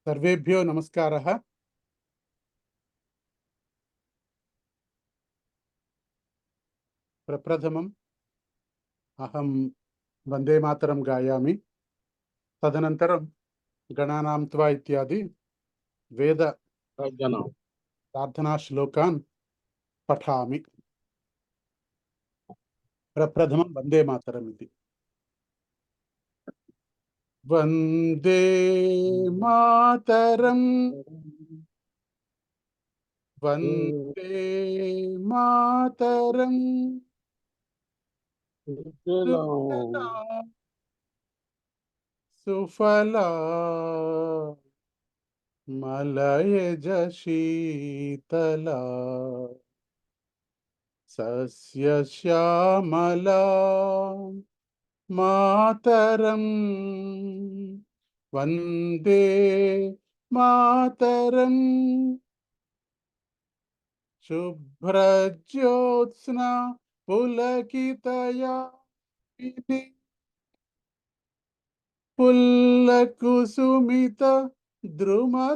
सर्वेभ्यो नमस्कारः। प्रप्रथमम् अहं वन्दे मातरं गायामि। तदनन्तरं गणानां त्वा इत्यादि वेद प्रार्थनाश्लोकान् पठामि। प्रप्रथमं वन्दे मातरम् इति। वन्दे मातरं वन्दे मातरं सुफला सुफला मलयज शीतला सस्य श्यामला मातरं वन्दे मातरं शुभ्रज्योत्स्ना पुलकितयामिनी पुल्लकुसुमित द्रुमदलशोभिनी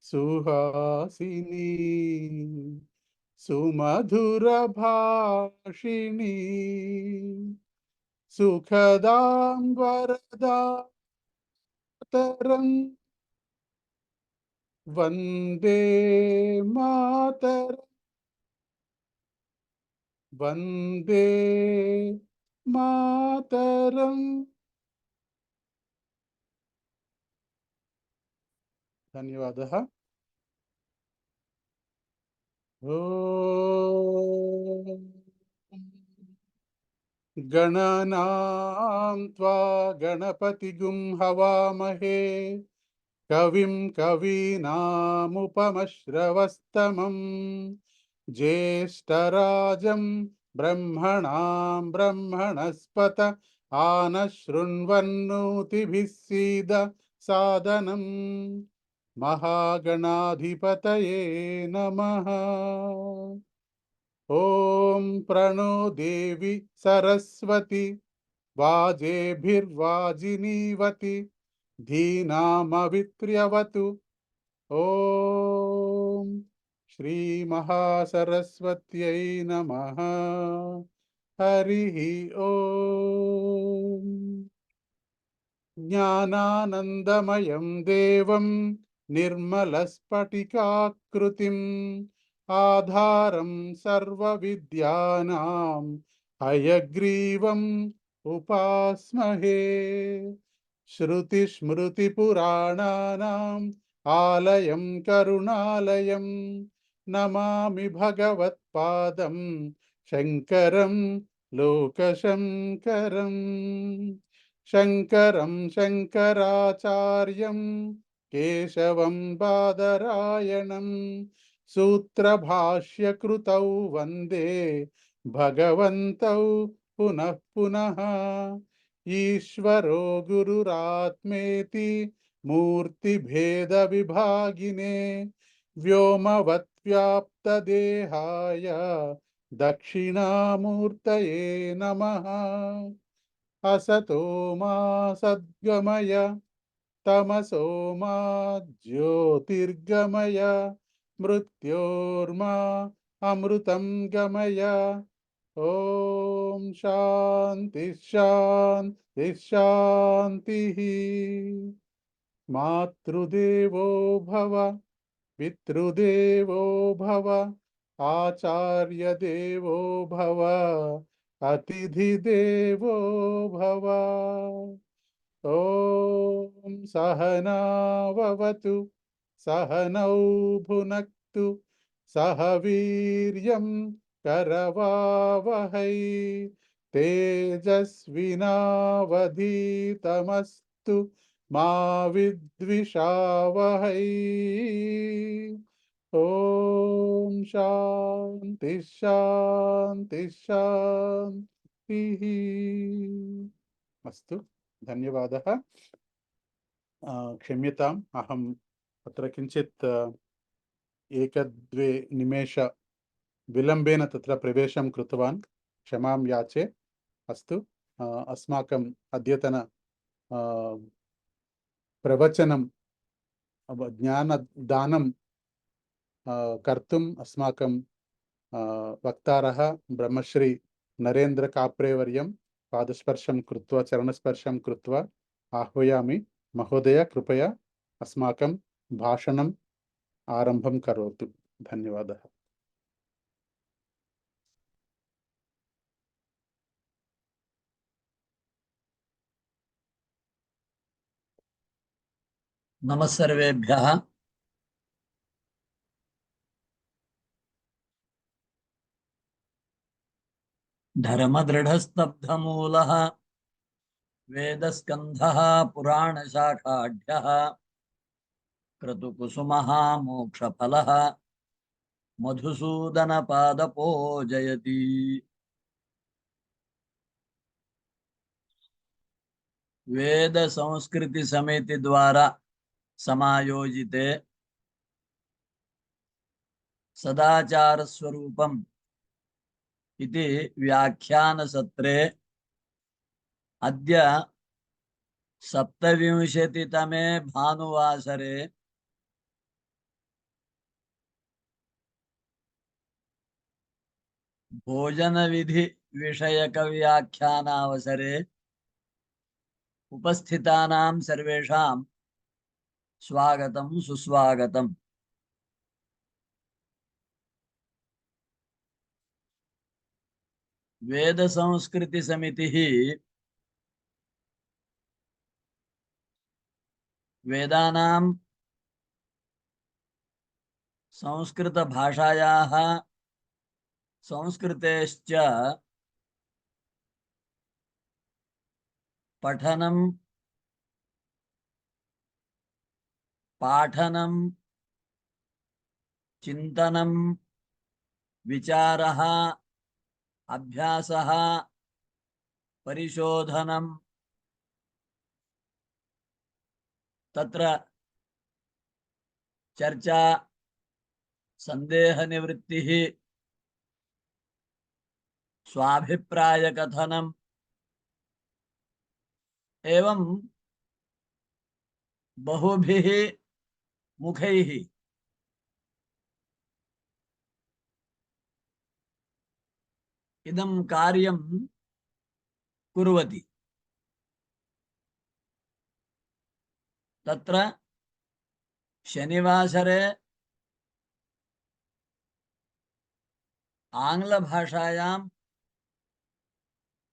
सुहासिनी सुमधुरभाषिणी सुखदां वरदातरं वन्दे मातरं वन्दे मातरं। धन्यवादः। गणनां त्वा गणपतिगुं हवामहे कविं कवीनामुपमश्रवस्तमं ज्येष्ठराजं ब्रह्मणां ब्रह्मणस्पत आनशृण्वन्नोतिभिः सीद सादनं महागणाधिपतये नमः। ॐ प्रणो देवी सरस्वती वाजेभिर्वाजिनीवती धीनामवित्र्यवतु। ॐ श्रीमहासरस्वत्यै नमः। हरिः ॐ। ज्ञानानन्दमयं देवं निर्मलस्फटिकाकृतिम् आधारं सर्वविद्यानां हयग्रीवम् उपास्महे। श्रुतिस्मृतिपुराणानाम् आलयं करुणालयं नमामि भगवत्पादं शङ्करं लोकशङ्करम्। शङ्करं शङ्कराचार्यं केशवं बादरायणं सूत्रभाष्यकृतौ वन्दे भगवन्तौ पुनः पुनः। ईश्वरो गुरुरात्मेति मूर्तिभेदविभागिने व्योमवद्व्याप्तदेहाय दक्षिणामूर्तये नमः। असतो मा सद्गमय तमसो मा ज्योतिर्गमय मृत्योर्मा अमृतं गमय। ॐ शान्ति शान्ति शान्तिः। मातृदेवो भव पितृदेवो भव आचार्यदेवो भव अतिथिदेवो भव। ॐ सहनाववतु सहनौ भुनक्तु सह वीर्यं करवावहै तेजस्विनावधीतमस्तु मा विद्विषावहै। ॐ शान्ति शान्ति शान्तिः अस्तु। धन्यवादः। क्षम्यताम्, अहम् अत्र किञ्चित् एकदवे निमेष विलम्बेन तत्र प्रवेशं कृतवान्, क्षमां याचे। अस्तु। अस्माकम् अद्यतन प्रवचनं ज्ञानदानं कर्तुम् अस्माकं वक्तारः ब्रह्मश्री नरेन्द्र काप्रे वर्यं पादस्पर्शं कृत्वा चरणस्पर्शं कृत्वा आह्वयामि। महोदय कृपया अस्माकं भाषणम् आरम्भं करोतु। धन्यवादः। नमः सर्वेभ्यः। धर्मदृढस्तब्धमूलः वेदस्कन्धः पुराणशाखाढ्यः क्रतुकुसुमः मोक्षफलः मधुसूदनपादपो जयति। वेद संस्कृति समिति द्वारा समायोजिते सदाचार स्वरूपम् इति व्याख्यान सत्रे अद्य 27तमे भानुवासरे भोजन विधि विषयक व्याख्यानावसरे उपस्थितानां सर्वेषां स्वागतं सुस्वागतम्। वेद संस्कृति समितिः वेदानां संस्कृत भाषायाः संस्कृतेश्च पठनं पाठनं चिन्तनं विचारः अभ्यासः परिशोधनं तत्र चर्चा संदेह निवृत्तिः स्वाभिप्राय कथनम् एवं बहुभिः मुखैः इदं कार्यं कुर्वति। तत्र शनिवासरे आंग्लभाषायां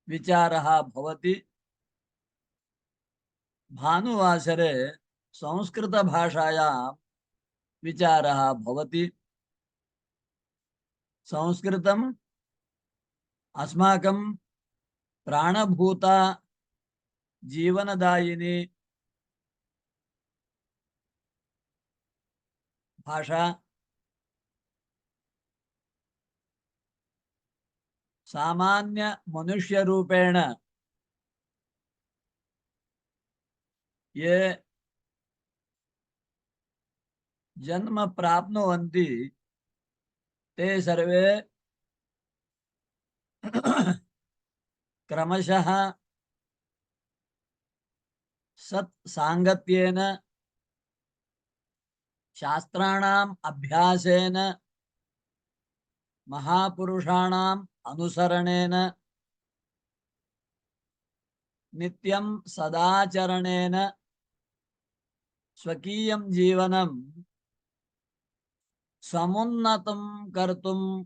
विचारः भवति, भानुवासरे संस्कृतभाषायां विचारः भवति। संस्कृतम् अस्माकं प्राणभूता जीवनदायिनी भाषा। सामान्य मनुष्य रूपेण ये जन्म प्राप्नुवन्ति ते सर्वे क्रमशः सत्सांगत्येन शास्त्राणाम् अभ्यासेन महापुरुषाणाम् अनुसरणेन नित्यं सदाचरणेन स्वकीयं जीवनं समुन्नतं कर्तुम्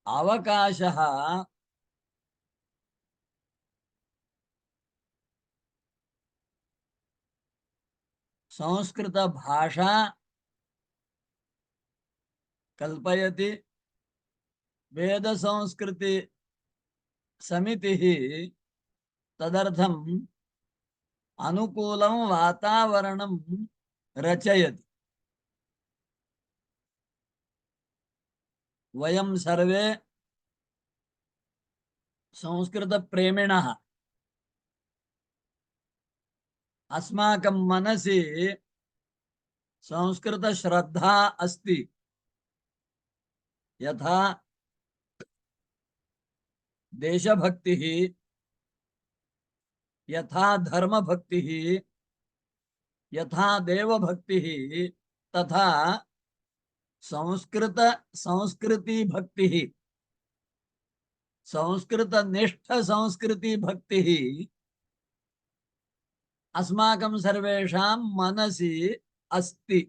अवकाशः संस्कृत भाषा कल्पयति। वेद संस्कृति समितिः तदर्थम् अनुकूलं वातावरणं रचयति। वयं सर्वे संस्कृत प्रेमिणः। अस्माकं मनसि संस्कृत श्रद्धा अस्ति। यथा देशभक्तिः यथा धर्मभक्तिः यथा देवभक्तिः तथा संस्कृति भक्तिः संस्कृतनिष्ठ संस्कृति भक्तिः अस्माकं सर्वेषां मनसि अस्ति।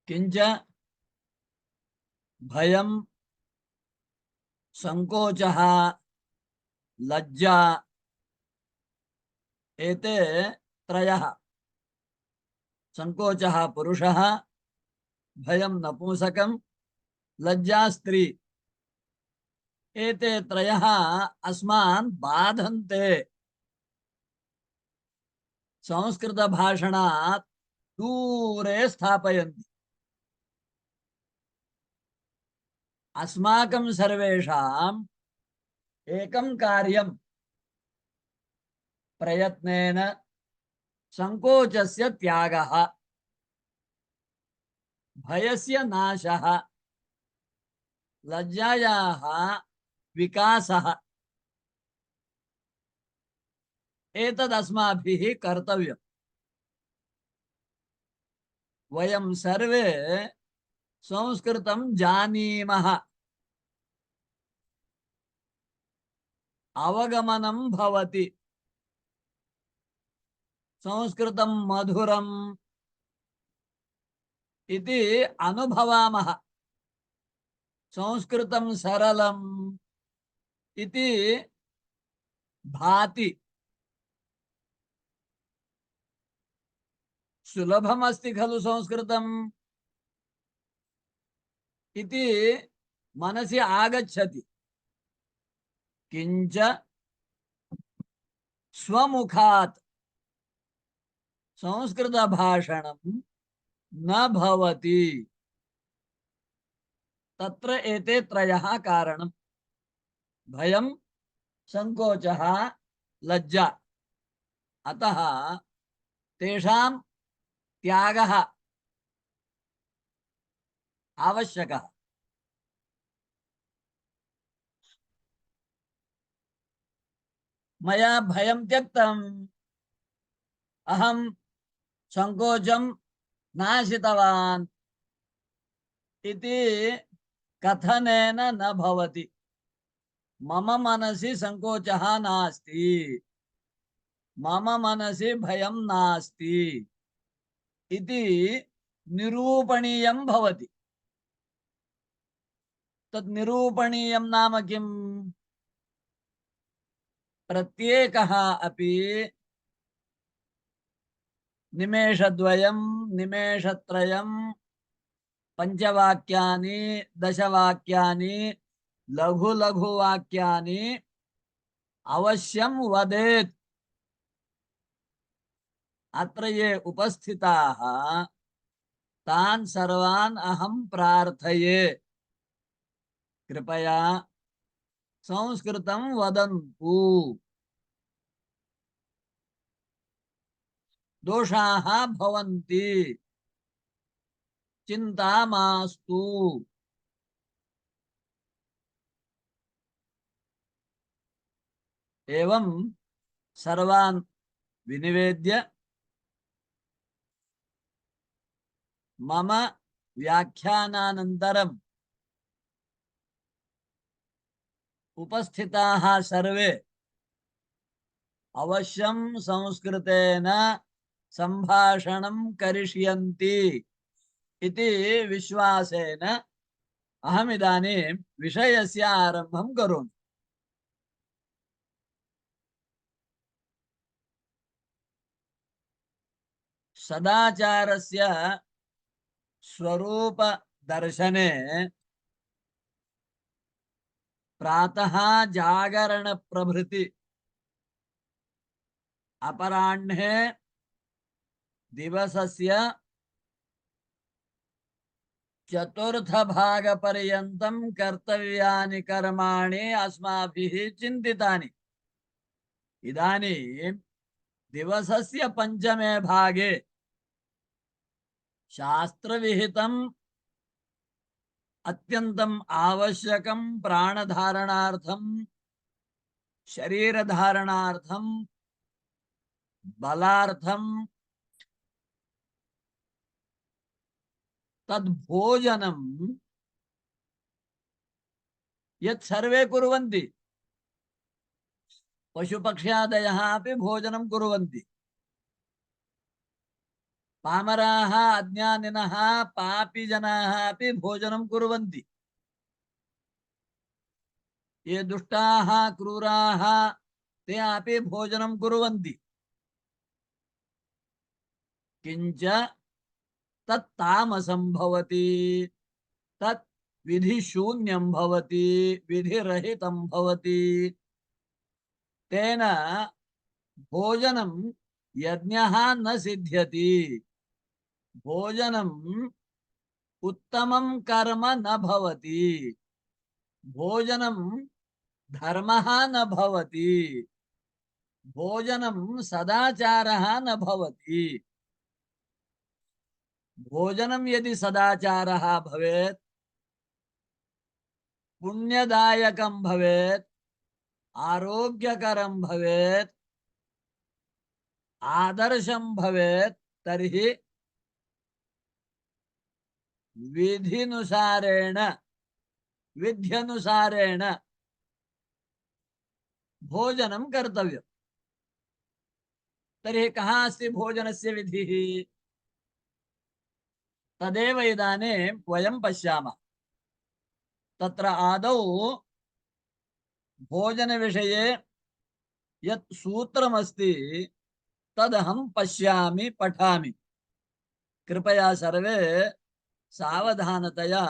किंच भयं संकोचः लज्जा एते त्रयः। संकोचः पुरुषः, भयं नपुंसकं, लज्जा स्त्री। एते त्रयः अस्मान् बाधन्ते। संस्कृत भाषणात् दूरे स्थापयन्ति। अस्माकं सर्वेषाम् एकं कार्यं प्रयत्नेन संकोचस्य त्यागः, भयस्य नाशः, लज्जायाः विकासः। एतदस्माभिः कर्तव्यम्। वयं सर्वे संस्कृतं जानीमः, अवगमनं भवति। संस्कृतं मधुरम् इति अनुभवामः, संस्कृतं सरलम् इति भाति। सुलभमस्ति खलु संस्कृतम् इति मनसि आगच्छति। किंच स्वमुखात् संस्कृत भाषणं न भवति। तत्र एते त्रयः कारणम्। भयं, संकोचः, लज्जा। अतः तेषां त्यागः आवश्यकः। मया भयं त्यक्तम्, अहं संकोचं नाशितवान् इति कथनेन न भवति। मम मनसि संकोचः नास्ति, मम मनसि भयं नास्ति इति निरूपणीयं भवति। तत् निरूपणीयं नाम किम्? प्रत्येकः अपि निमेषद्वयं, निमेषत्रयं, पञ्चवाक्यानि, दशवाक्यानि, लघु लघु वाक्यानि अवश्यं वदेत्। अत्र ये उपस्थिताः तान् सर्वान् अहं प्रार्थये, कृपया संस्कृतं वदन्तु। दोषाः भवन्ति, चिन्ता मास्तु। एवं सर्वान् विनिवेद्य मम व्याख्यानानन्तरम् उपस्थिताः सर्वे अवश्यं संस्कृतेन सम्भाषणं करिष्यन्ति इति विश्वासेन अहमिदानीं विषयस्य आरम्भं करोमि। सदाचारस्य स्वरूप दर्शने प्रातः जागरण प्रभृति, अपराह्णे दिवसस्य चतुर्थ भाग पर्यन्तं कर्तव्यानि कर्माणि अस्माभिः चिन्तितानि। इदानीं दिवसस्य पंचमे भागे शास्त्रविहितं अत्यन्तम् आवश्यकं प्राणधारणार्थं शरीरधारणार्थं बलार्थं तद्भोजनं यत् सर्वे कुर्वन्ति पशुपक्ष्यादयः अपि भोजनं कुर्वन्ति पामराः अज्ञानिनः पापिजनाः अपि भोजनं कुर्वन्ति ये दुष्टाः क्रूराः ते अपि भोजनं कुर्वन्ति किञ्च तत् तामसं भवति तत् विधिशून्यं भवति विधिरहितं भवति तेन भोजनं यज्ञः न सिद्ध्यति भोजनम् उत्तमं कर्म न भवति भोजनं धर्मः न भवति भोजनं सदाचारः न भवति भोजनं यदि सदाचारः भवेत् पुण्यदायकं भवेत् आरोग्यकरं भवेत् आदर्शं भवेत् तर्हि विधिनुसारेण विध्यनुसारेण भोजनं कर्तव्यम् तर्हि कः अस्ति भोजनस्य विधिः तदेव इदानीं वयं पश्यामः तत्र आदौ भोजनविषये यत् सूत्रमस्ति तदहं पश्यामि पठामि कृपया सर्वे सावधानतया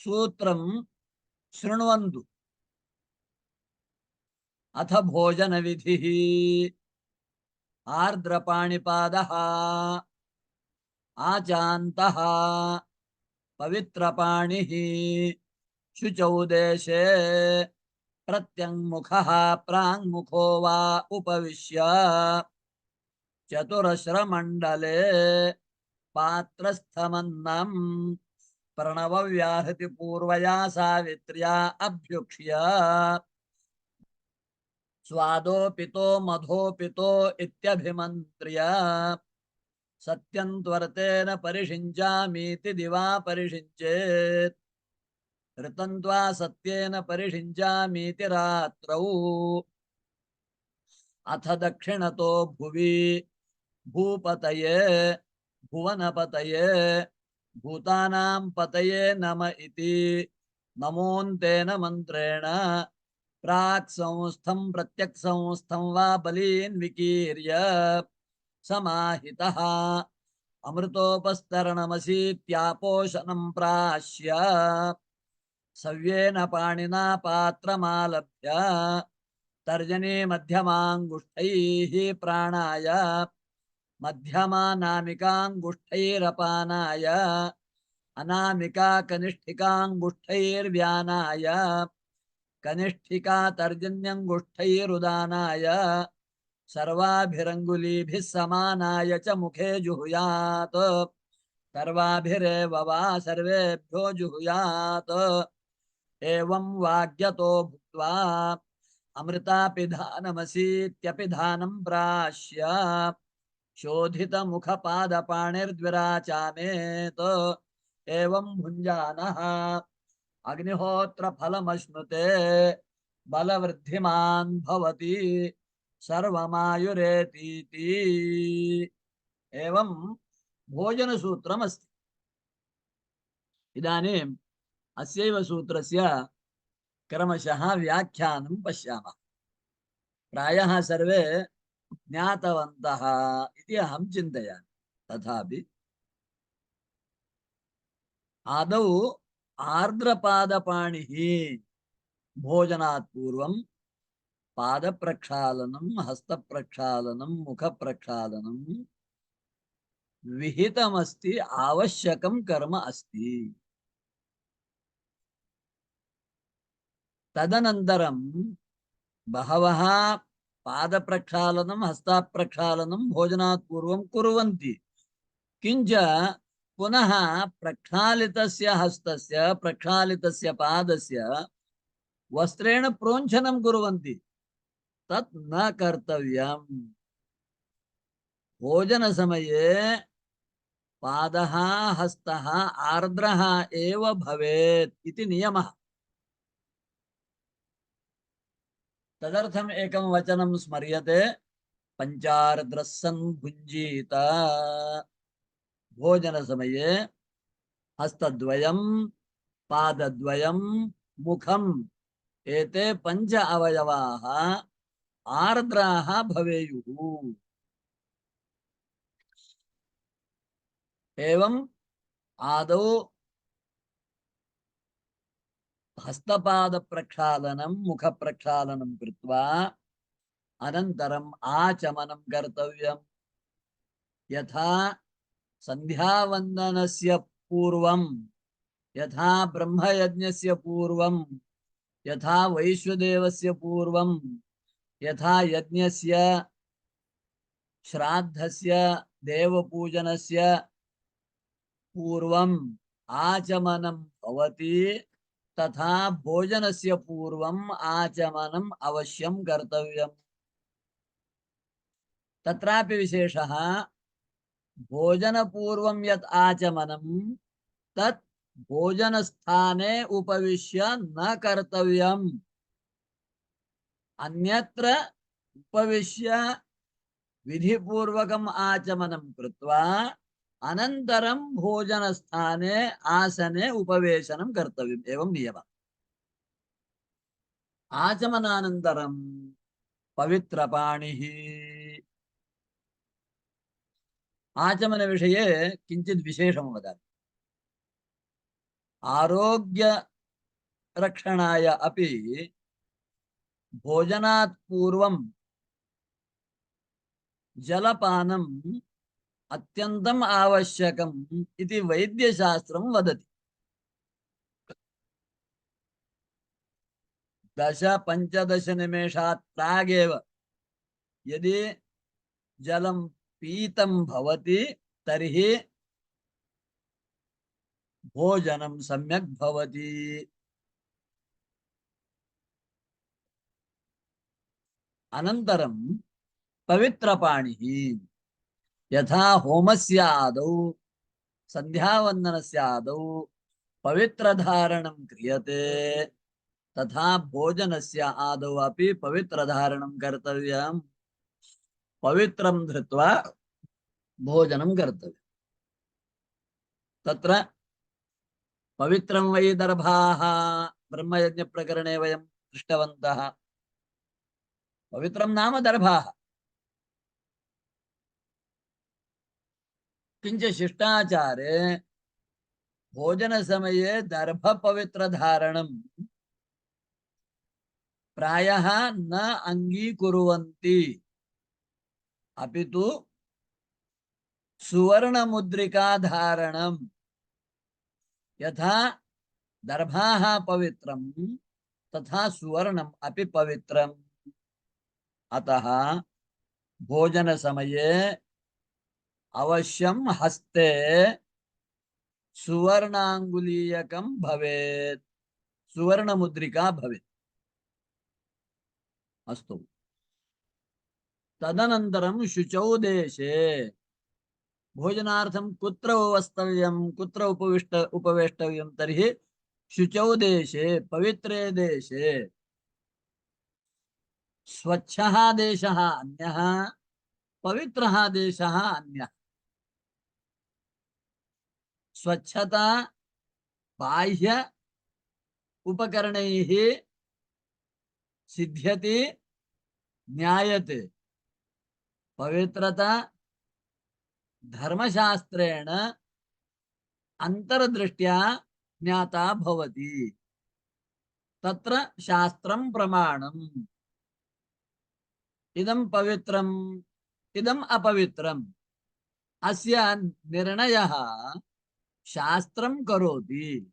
सूत्रं शृण्वन्तु अथ भोजनविधिः आर्द्रपाणिपादः आचान्तः पवित्रपाणिः शुचौ देशे प्रत्यङ्मुखः प्राङ्मुखो वा उपविश्य चतुरस्रमण्डले पात्रस्थमन्नं प्रणवव्याहृति पूर्वया सावित्र्या अभ्युक्ष्य स्वादोपितो मधोपितो इत्यभिमन्त्र्य सत्यं त्वर्तेन परिषिञ्चामीति दिवा परिषिञ्चेत् ऋतन्त्वा सत्येन परिषिञ्चामीति रात्रौ अथ दक्षिणतो भुवि भूपतये भुवनपतये भूतानां पतये नम इति नमोन्तेन मन्त्रेण प्राक् संस्थं प्रत्यक् संस्थं वा बलीन् विकीर्य समाहितः अमृतोपस्तरणमसीत्यापोषणं प्राश्य सव्येन पाणिना पात्रमालभ्य तर्जनी मध्यमाङ्गुष्ठैः प्राणाय मध्यमानामिकाङ्गुष्ठैरपानाय अनामिका कनिष्ठिकाङ्गुष्ठैर्व्यानाय कनिष्ठिका तर्जन्यङ्गुष्ठैरुदानाय सर्वाभिरङ्गुलीभिः समानाय च मुखे जुहुयात् सर्वाभिरेव वा सर्वेभ्यो जुहुयात् एवं वाग्यतो भूत्वा अमृतापिधानमसीत्यपिधानं प्राश्य शोधितमुखपादपाणिर्द्विराचामेत् एवं भुञ्जानः अग्निहोत्रफलमश्नुते बलवृद्धिमान् भवति सर्वमायुरेतीति एवं भोजनसूत्रमस्ति इदानीम् अस्यैव सूत्रस्य क्रमशः व्याख्यानं पश्यामः प्रायः सर्वे ज्ञातवन्तः इति अहं चिन्तयामि तथापि आदौ आर्द्रपादपाणिः भोजनात् पूर्वं पादप्रक्षालनं हस्तप्रक्षालनं मुखप्रक्षालनं विहितमस्ति आवश्यकं कर्म अस्ति तदनन्तरं बहवः पादप्रक्षालनं हस्तप्रक्षालनं भोजनात् पूर्वं कुर्वन्ति किञ्च पुनः प्रक्षालितस्य हस्तस्य प्रक्षालितस्य पादस्य वस्त्रेण प्रोञ्छनं कुर्वन्ति, तत् न कर्तव्यम्। भोजनसमये पादः हस्तः आर्द्रः एव भवेत् इति नियमः। तदर्थम् एकं वचनं स्मर्यते, पञ्चार्द्रः सन् भुञ्जीत। भोजनसमये हस्तद्वयं पादद्वयं मुखम् एते पञ्च अवयवाः आर्द्राः भवेयुः। एवं आदौ हस्तपाद प्रक्षालनं मुख प्रक्षालनं कृत्वा अनन्तरम् आचमनं कर्तव्यम्। यथा संध्यावन्दनस्य पूर्वं, यथा ब्रह्मयज्ञस्य पूर्वं, यथा वैश्वदेवस्य पूर्वं, यथा यज्ञस्य श्राद्धस्य देवपूजनस्य पूर्वम् आचमनं भवति, तथा भोजनस्य पूर्वम् आचमनम् अवश्यं कर्तव्यम्। तत्रापि विशेषः, भोजनपूर्वं यत् आचमनं तत् भोजनस्थाने उपविश्य न कर्तव्यम्। अन्यत्र उपविश्य विधिपूर्वकम् आचमनं कृत्वा अनन्तरं भोजनस्थाने आसने उपवेशनं कर्तव्यम्। एवं नियमः। आचमनानन्तरं पवित्रपाणिः। आचमनविषये किञ्चित् विशेषं वदामि। आरोग्यरक्षणाय अपि भोजनात् पूर्वं जलपानम् अत्यन्तम् आवश्यकम् इति वैद्यशास्त्रं वदति। 10-15 निमेषात् प्रागेव यदि जलं पीतं भवति तर्हि भोजनं सम्यक् भवति। अनन्तरं पवित्रपाणिः। यथा होमस्य आदौ संध्यावन्दनस्य आदौ पवित्रधारणं क्रियते, तथा भोजनस्य आदौ अपि पवित्रधारणं कर्तव्यम्। पवित्रं धृत्वा भोजनं कर्तव्यम्। तत्र पवित्रं वै दर्भाः ब्रह्मयज्ञप्रकरणे वयं दृष्टवन्तः। पवित्रं नाम दर्भाः। किञ्च शिष्टाचारे भोजनसमये दर्भपवित्रधारणं प्रायः न अङ्गीकुर्वन्ति, अपि तु सुवर्णमुद्रिकाधारणं। यथा दर्भाः पवित्रं तथा सुवर्णम् अपि पवित्रम्। अतः भोजनसमये अवश्यं हस्ते सुवर्णाङ्गुलीयकं भवेत्, सुवर्णमुद्रिका भवेत्। अस्तु। तदनन्तरं शुचौ देशे भोजनार्थं कुत्र वस्तव्यं, कुत्र उपवेष्टव्यं तर्हि शुचौ देशे, पवित्रे देशे। स्वच्छः देशः अन्यः, पवित्रः देशः अन्यः। स्वच्छता बाह्य उपकरणैः सिद्ध्यति, ज्ञायते। पवित्रता धर्मशास्त्रेण अंतर्दृष्ट्या ज्ञाता भवति। तत्र शास्त्रं प्रमाणम्। इदं पवित्रम्, इदम् अपवित्रम्, अस्य निर्णयः शास्त्रं करोति,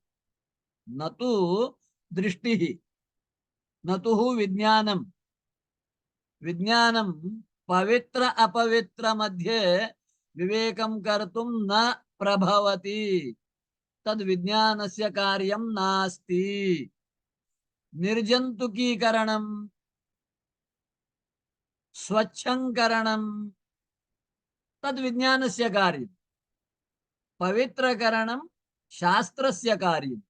न तु दृष्टिः, न तु विज्ञानम्। विज्ञानं पवित्र अपवित्र मध्ये विवेकं कर्तुं न प्रभवति तद् विज्ञानस्य कार्यं नास्ति। निर्जन्तुकीकरणं स्वच्छंकरणं तद् विज्ञानस्य कार्यं। पवित्रकरणं शास्त्रस्य कार्यं,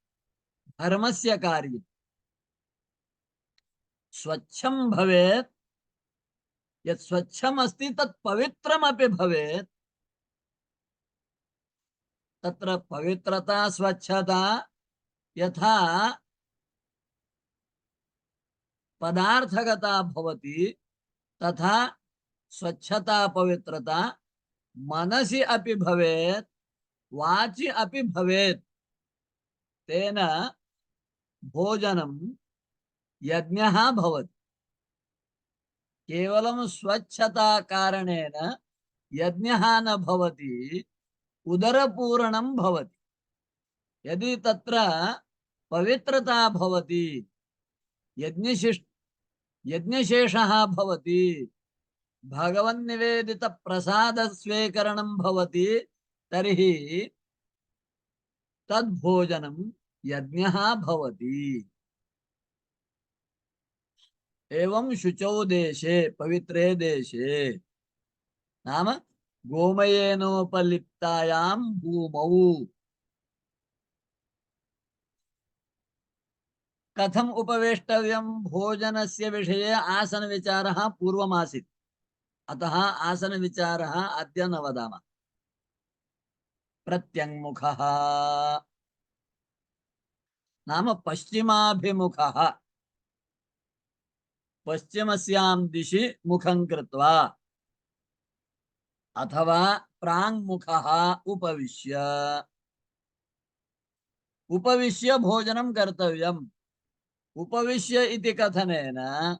धर्मस्य कार्यं। स्वच्छं भवेत्, यत् स्वच्छम् अस्ति तत् पवित्रमपि भवेत्। तत्र पवित्रता स्वच्छता यथा पदार्थगता भवति तथा स्वच्छता पवित्रता मनसि अपि भवेत्, वाचि अपि भवेत्। तेन भोजनं यज्ञः भवति। केवलं स्वच्छता कारणेन यज्ञः न भवति, उदरपूरणं भवति। यदि तत्र पवित्रता भवति, यज्ञशेषः भवति, भगवन्निवेदित प्रसाद स्वीकरणं भवति, तर्हि तद्भोजनं यज्ञः भवति। एवं शुचौ देशे, पवित्रे देशे, नाम गोमयेनोपलिप्तायां भूमौ कथम उपवेष्टव्यं? भोजनस्य विषये आसन विचारः पूर्वमासीत्, अतः आसन विचारः अद्य न वदामः। प्रत्यङ्मुखः नाम पश्चिमाभिमुखः, पश्चिमस्यां दिशि मुखं कृत्वा, अथवा प्राङ्मुखः उपविश्य, उपविश्य भोजनं कर्तव्यम्। उपविश्य इति कथनेन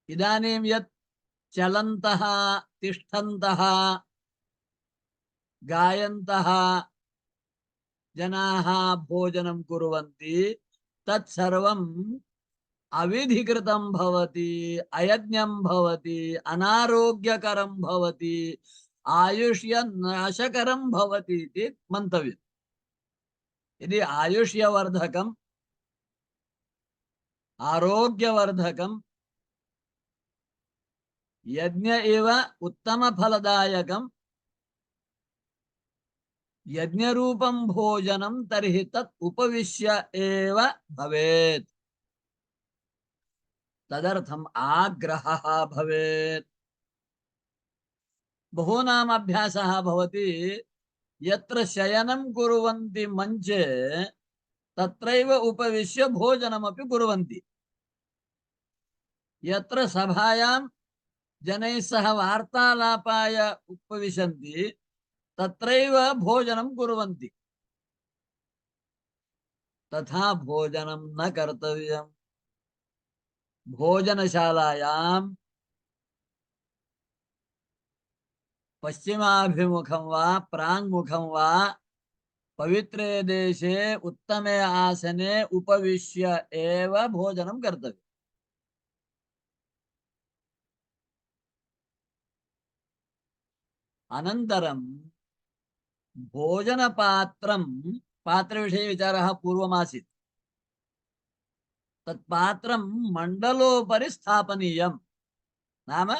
इदानीं यत् चलन्तः, तिष्ठन्तः, गायन्तः जनाः भोजनं कुर्वन्ति, तत्सर्वम् अविधिकृतं भवति, अयज्ञं भवति, अनारोग्यकरं भवति, आयुष्य नाशकरं भवति इति मन्तव्यम्। यदि आयुष्यवर्धकम्, आरोग्यवर्धकं, यज्ञ एव उत्तमफलदायकं, यज्ञरूपं भोजनं, तर्हि तत् उपविश्य एव भवेत्। तदर्थम् आग्रहः भवेत्। बहूनाम् अभ्यासः भवति, यत्र शयनं कुर्वन्ति मञ्चे तत्रैव उपविश्य भोजनमपि कुर्वन्ति। यत्र सभायां जनैः सह वार्तालापाय उपविशन्ति तत्रैव भोजनं कुर्वन्ति। तथा भोजनं न कर्तव्यम्। भोजनशालायां पश्चिमाभिमुखं वा प्राङ्मुखं वा पवित्रे देशे उत्तमे आसने उपविश्य एव भोजनं कर्तव्यम्। अनन्तरं भोजनपात्रं, पात्रविषये विचारः पूर्वमासीत्। तत्पात्रं मण्डलोपरि स्थापनीयम्। नाम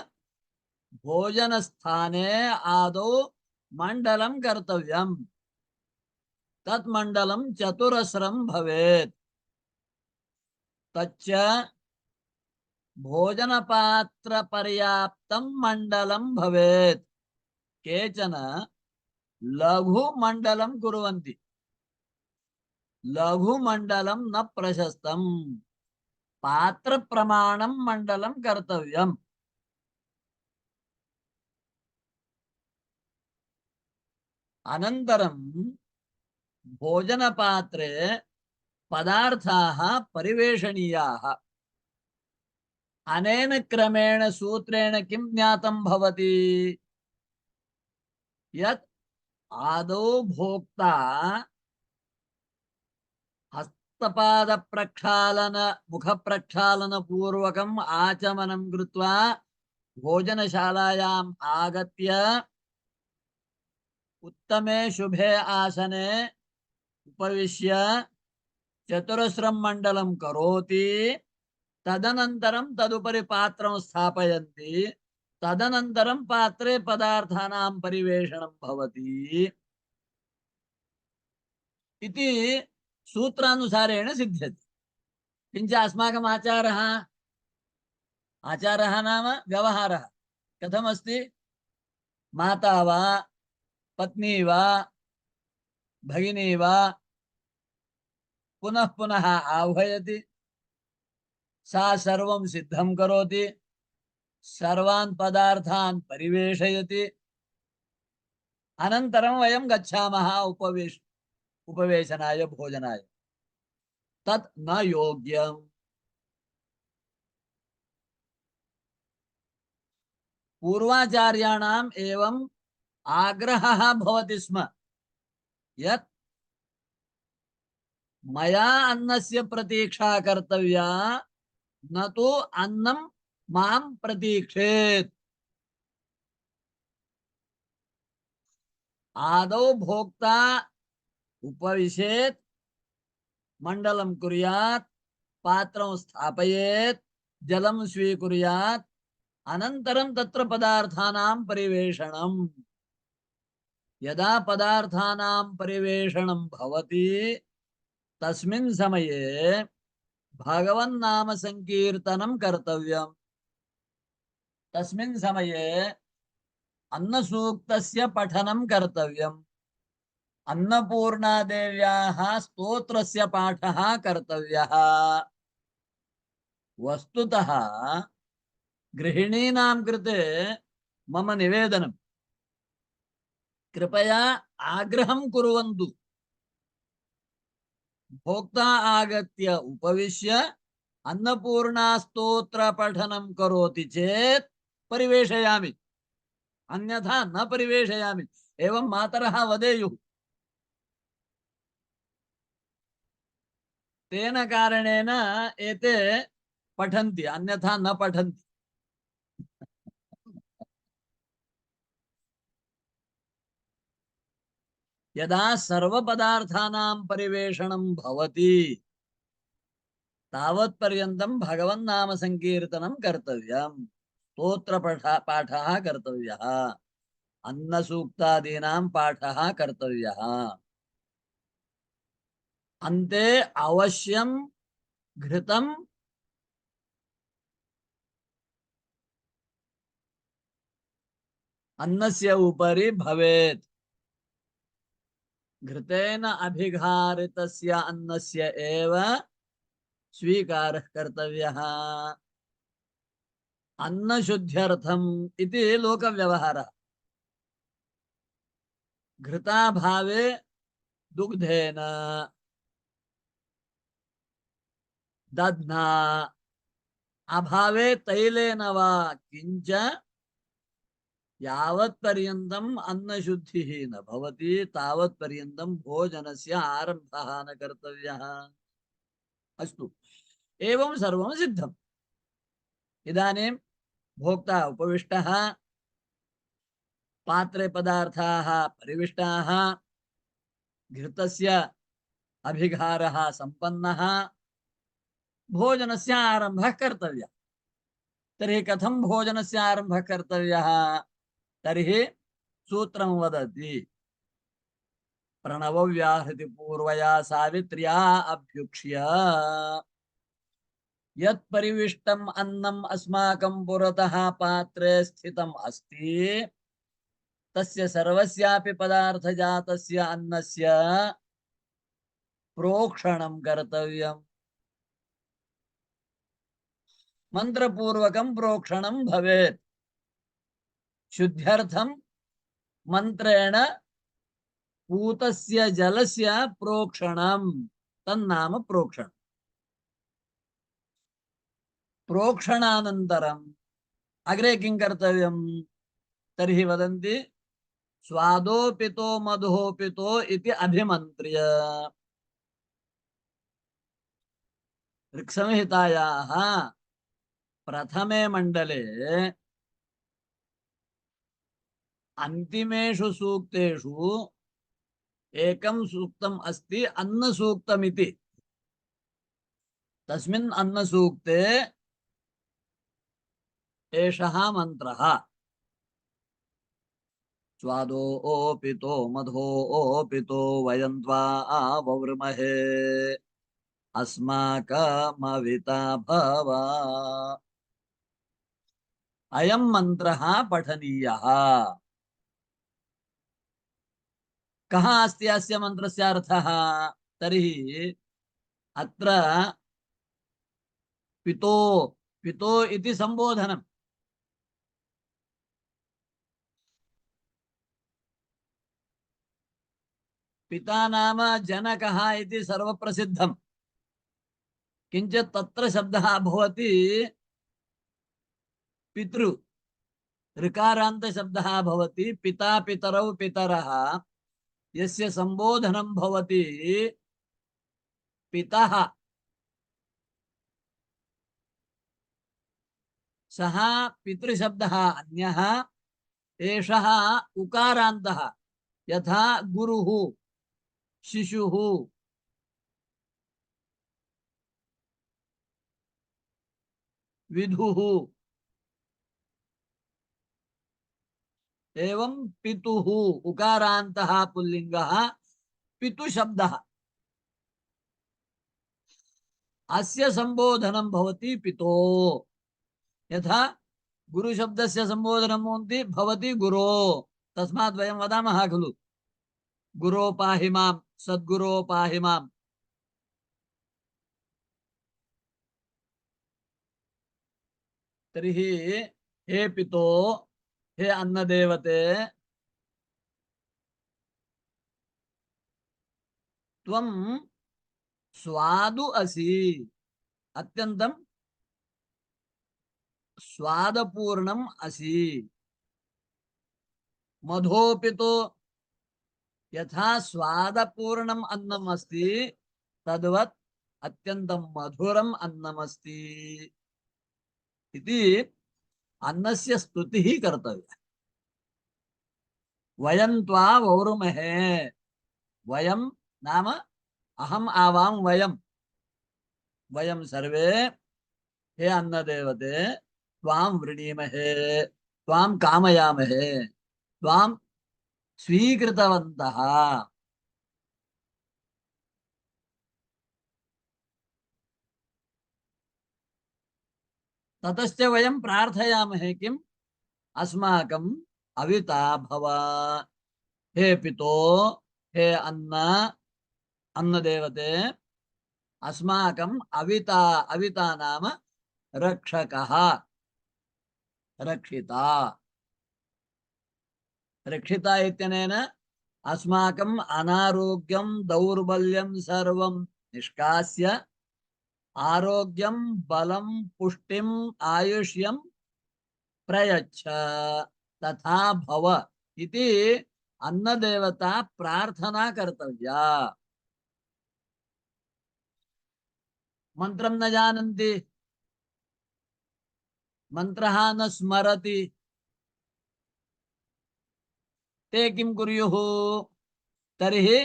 भोजनस्थाने आदौ मण्डलं कर्तव्यम्। तत् मण्डलं चतुरस्रं भवेत्। तच्च भोजनपात्रपर्याप्तं मण्डलं भवेत्। केचन लघुमण्डलं कुर्वन्ति। लघुमण्डलं न प्रशस्तं, पात्रप्रमाणं मण्डलं कर्तव्यम्। अनन्तरं भोजनपात्रे पदार्थाः परिवेशनीयाः। अनेन क्रमेण सूत्रेण किं ज्ञातं भवति? यत् आदौ भोक्ता हस्तपाद प्रक्षालन, मुख प्रक्षालन पूर्वकम् आचमनं कृत्वा भोजनशालायाम् आगत्य उत्तमे शुभे आसने उपविश्य चतुरस्रं मण्डलं करोति तदनन्तरं तदुपरि पात्रं स्थापयन्ति तदनन्तरं पात्रे पदार्थानां परिवेषणं भवति इति सूत्रानुसारेण सिद्ध्यति। किञ्च अस्माकम् आचारः नाम व्यवहारः कथमस्ति? माता वा पत्नी वा भगिनी वा पुनः पुनः आह्वयति, सा सर्वं सिद्धं करोति, सर्वान् पदार्थान् परिवेशयति, अनन्तरं वयं गच्छामः उपवेशनाय भोजनाय। तत् न योग्यम्। पूर्वाचार्याणाम् एवम् आग्रहः भवति स्म यत् मया अन्नस्य प्रतीक्षा कर्तव्या, न तु अन्नं मां प्रतीक्षेत्। आदौ भोक्ता उपविशेत्, मण्डलं कुर्यात्, पात्रं स्थापयेत्, जलं स्वीकुर्यात्, अनन्तरं तत्र पदार्थानां परिवेषणम्। यदा पदार्थानां परिवेषणं भवति तस्मिन् समये भगवन्नाम संकीर्तनं कर्तव्यम्। तस्मिन् समये अन्नसूक्तस्य पठनं कर्तव्यम्। अन्नपूर्णादेव्याः स्तोत्रस्य पाठः कर्तव्यः। वस्तुतः गृहिणीनां कृते मम निवेदनं, कृपया आग्रहं कुर्वन्तु। भोक्ता आगत्य उपविश्य अन्नपूर्णा स्तोत्र पठनं करोति चेत् परिवेशयामि, अन्यथा न परिवेशयामि। एवं मातरः वदेयुः। तेन कारणेन एते पठन्ति, अन्यथा न पठन्ति। यदा सर्वपदार्थानां परिवेषणं भवति तावत्पर्यन्तं भगवन्नाम संकीर्तनं कर्तव्यम्, स्तोत्रपाठः कर्तव्यः, अन्नसूक्तादीनां पाठः कर्तव्यः। अन्ते अवश्यं घृतम् अन्नस्य उपरि भवेत्। घृतेन अभिघारितस्य अन्नस्य एव स्वीकारः कर्तव्यः। अन्नशुद्ध्यर्थम् इति लोकव्यवहारः। घृताभावे दुग्धेन, दध्ना, अभावे तैलेन वा किंच यावत्पर्यन्तम् अन्नशुद्धिः न भवति तावत्पर्यन्तं भोजनस्य आरम्भः न कर्तव्यः। अस्तु, एवं सर्वं सिद्धम्। इदानीं भोक्ता उपविष्टः, पात्रे पदार्थाः परिविष्टाः, घृतस्य अभिघारः सम्पन्नः, भोजनस्य आरम्भः कर्तव्यः। तर्हि कथं भोजनस्य आरम्भः कर्तव्यः? तर्हि सूत्रं वदति, प्रणवव्याहृति पूर्वया सावित्र्या अभ्युक्ष्य यत् परिविष्टम् अन्नम् अस्माकं पुरतः पात्रे स्थितम् अस्ति तस्य सर्वस्यापि पदार्थजातस्य अन्नस्य प्रोक्षणं कर्तव्यम्। मंत्रपूर्वकं प्रोक्षणं भवेत्। शुद्ध्यर्थं मंत्रेण पूतस्य जलस्य प्रोक्षणं, तन्नाम प्रोक्षणम्। प्रोक्षणानन्तरम् अग्रे किं कर्तव्यम्? तर्हि वदन्ति स्वादोपितो मधोपितो इति अभिमन्त्र्य। ऋक्संहितायाः प्रथमे मण्डले अन्तिमेषु सूक्तेषु एकं सूक्तम् अस्ति अन्नसूक्तमिति। तस्मिन् अन्नसूक्ते एषः मन्त्रः। स्वादोऽपितो मधोऽपितो वयं त्वा वव्रमहे अस्माकमविता भव। अयं मन्त्रः पठनीयः। कः अस्ति अस्य मन्त्रस्य अर्थः? तर्हि अत्र पितो पितो इति सम्बोधनम्। पिता नाम जनकः इति सर्वप्रसिद्धम्। किञ्चित् तत्र शब्दः भवति पितृ, ऋकारान्त शब्दः भवति। पिता पितरौ पितरः यस्य सम्बोधनं भवति पितः, सः पितृशब्दः अन्यः। एषः उकारान्तः, यथा गुरुः, शिशुः, विधुः, एवं पितुः उकारान्तः पुल्लिङ्गः पितुशब्दः। अस्य सम्बोधनं भवति पितो। यथा गुरुशब्दस्य सम्बोधनं भवति गुरो। तस्मात् वयं वदामः खलु, गुरो पाहि मां, सद्गुरो पाहि मां। तर्हि हे पितो, हे अन्नदेवते, त्वं स्वादु असि, अत्यन्तं स्वादपूर्णम् असि। मधोपितो, यथा स्वादपूर्णम् अन्नम् अस्ति तद्वत् अत्यन्तं मधुरम् अन्नम् अस्ति इति अन्नस्य स्तुतिः कर्तव्या। वयं त्वा वौरुमहे, वयं नाम अहम् आवां वयं, वयं सर्वे हे अन्नदेवते त्वां वृणीमहे, त्वां कामयामहे, त्वां स्वीकृतवन्तः। ततश्च वयं प्रार्थयामहे किम्? अस्माकम् अविता भव। हे पितो, हे अन्नदेवते, अस्माकम् अविता, अविता नाम रक्षकः, रक्षिता। रक्षिता इत्यनेन अस्माकम् अनारोग्यं दौर्बल्यं सर्वं निष्कास्य आरोग्यं बलं पुष्टिं आयुष्यं प्रयच्छ, तथा भव इति अन्नदेवता प्रार्थना कर्तव्या। मंत्रं न जानन्ति, मंत्रः न स्मरति, ते किं कुर्युः? तर्हि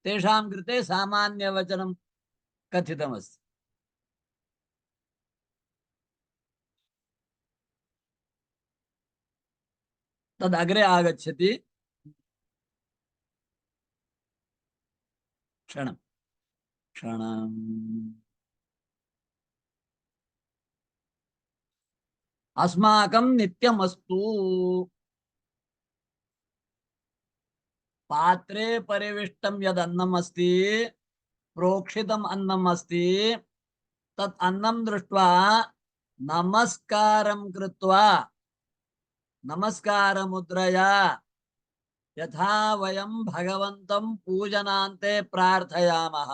तेषां कृते सामान्यवचनं कथितमस्ति। तदग्रे आगच्छति। क्षणं क्षणम्। अस्माकं नित्यमस्तु। पात्रे परिविष्टं यद् अन्नम् अस्ति, प्रोक्षितम् अन्नम् अस्ति, तत् अन्नं दृष्ट्वा नमस्कारं कृत्वा, नमस्कारमुद्रया यथा वयं भगवन्तं पूजनान्ते प्रार्थयामः,